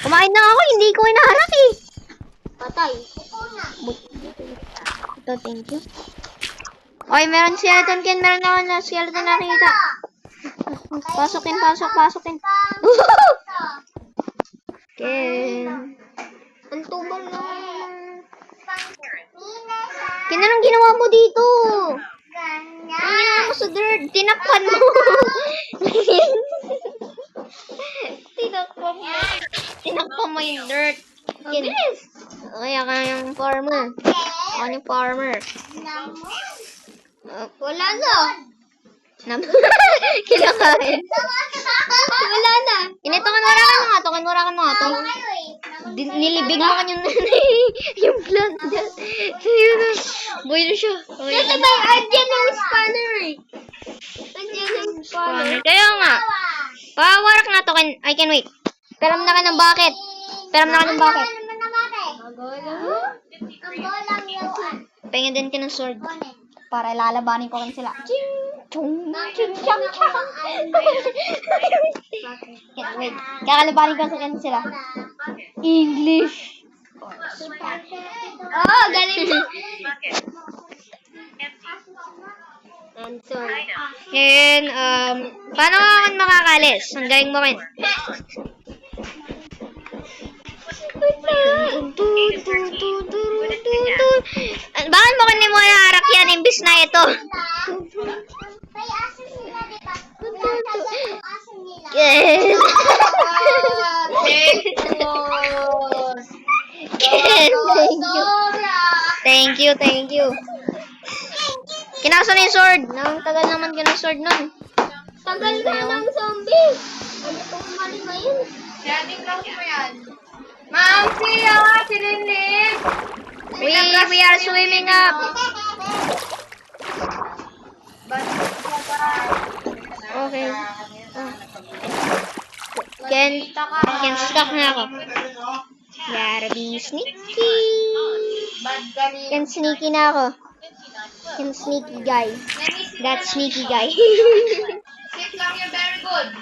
Kumain na ako, hindi ko hinahanap eh. Patay. Ito, thank you. Okay, meron skeleton Ken, meron ako na skeleton nakita. Pasok Ken. Ken. Ang tubang naman. Ken, anong ginawa mo dito? Anong ginawa mo sa dirt? Tinakpan mo. Tinakpan mo yung dirt. Ken. Kaya ka yung farmer. Ako yung farmer. Wala na. Kinakain. Wala na. Initokan warakan mo nga to. Nilibig mo kanyang yung plant dyan. Boy na siya. Okay. Kasi may andyan yung spanner eh. Andyan yung spanner. Kaya nga. Pawarak nga to. I can wait. Peram na ka ng bucket. Pengen din ka ng sword. Para lalabanin ko kan sila. Wait. Kakalabanin ko kan sila. English. Oh, galing mo. And, paano ako makakalis? Ang galing mo rin. Bakit mo kanina mo naharap yan imbis na ito? May asin nila, di ba? Nagtagyan yung asin nila. Yes. Thank you. Kinasa na yung sword. Nang tagal naman ka ng sword nun. Tagal na ng zombie. Ano itong mali ba yun? Ma'am, siya, si Linlin. We are swimming up. Okay. Can stuck na ako. Gotta be sneaky. Can sneaky na ako. Can sneaky guy. That sneaky guy. Sit lang yan, very good.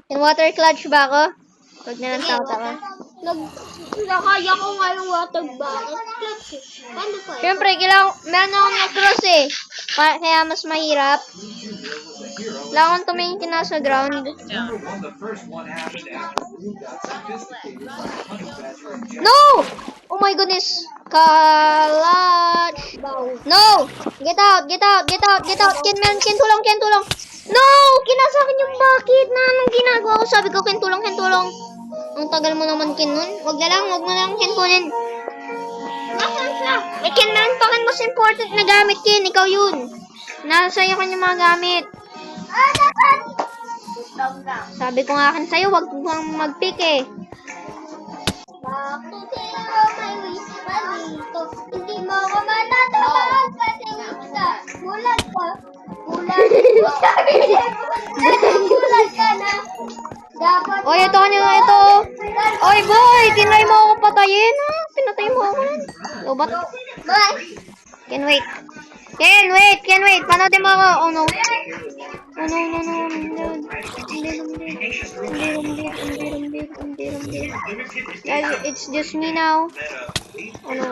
Can water clutch ba ako? Huwag na lang tawa-tawa. Nakaya ko nga yung water bucket. Paano pa? Siyempre, meron akong na-cross eh. Kaya mas mahirap. Kailangan tumingin ka na sa ground. No! Oh my goodness. Kalach. No! Get out, get out, get out, get out. Ken, tulong, Ken, tulong. No! Kinasakin yung bucket na anong ginagawa ko. Sabi ko, Ken, tulong, Ken, tulong. Ang tagal mo naman, Ken, nun. Wag mo lang, Ken, kunin. Nasaan siya? Eh, Ken, meron pa kan mas important na gamit, Ken. Ikaw yun. Nasa iyo kanya mga gamit. Nasaan? Sabi ko nga akin sa'yo, wag kang mag-pick eh. Bakit sa'yo may whisper dito? Hindi mo ako matatawag kasi gulat ka. Gulat ka na. Dapat Oy, ito ito. Oy, boy, tinry mo ako patayin, ha? Pinatay mo ako. Lobat. Bye. Can wait. Panoodin mo ako. Oh, no. Oh, no. Guys, it's just me now. Oh, no.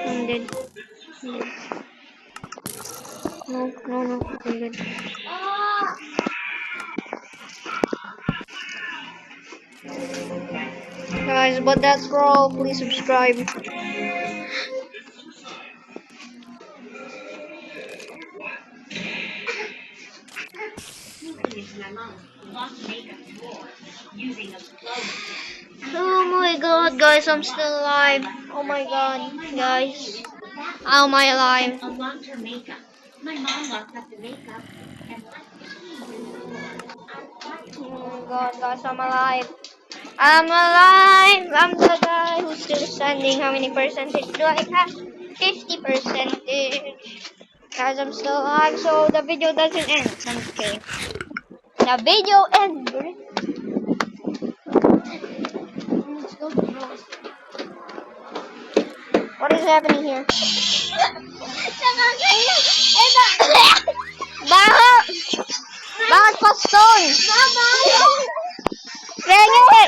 I'm dead. No. I'm good. Guys, but that's for all. Please subscribe. Oh my god, guys, I'm still alive. Oh my god, guys. How am I alive? A long-term makeup. My mom locked up the makeup and Oh my god, guys, I'm alive. I'm the guy who's still standing. How many percentage do I have? 50 percentage. Guys, I'm still alive, so the video doesn't end. Okay. The video ends. What is happening here? Bakit pa stone? Rengi!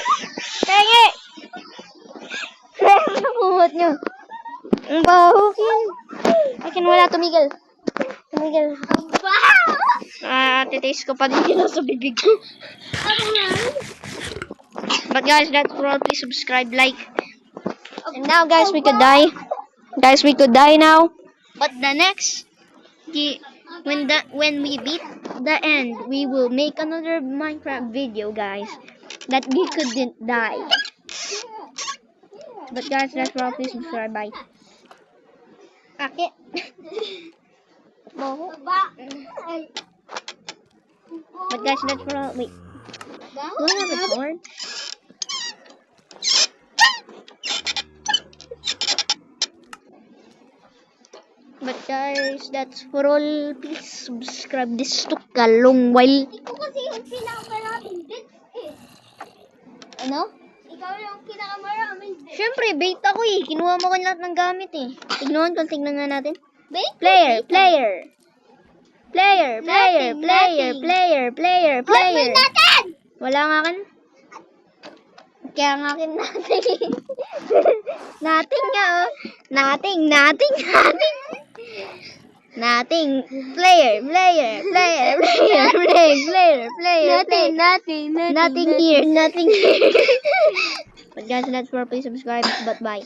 Nabuhat nyo. Ang baho, Ken. Akin wala, tumigil. Titaste ko pa din yun sa bibig ko. But guys, that's for all. Please subscribe, like. And now, guys, we could die. We could die now. But the next, when we beat the end, we will make another Minecraft video, guys. That we couldn't die. But guys, that's for all. Please subscribe. Bye. Akit. But guys, that's for all. Wait. Do I have a sword? But guys, that's for all. Please subscribe. This took a long while. Ikaw kasi yung pinakamaraming bits eh. Ano? Ikaw yung pinakamaraming bits. Siyempre, bait ako eh. Kinuha mo ko lahat ng gamit eh. Tignan nga natin. Bait? Player. Wait natin! Wala nga akin. Kaya nga akin natin. Nating nga oh. Nating. Nothing. Player. Nothing here. But guys, that's for please subscribe. But bye.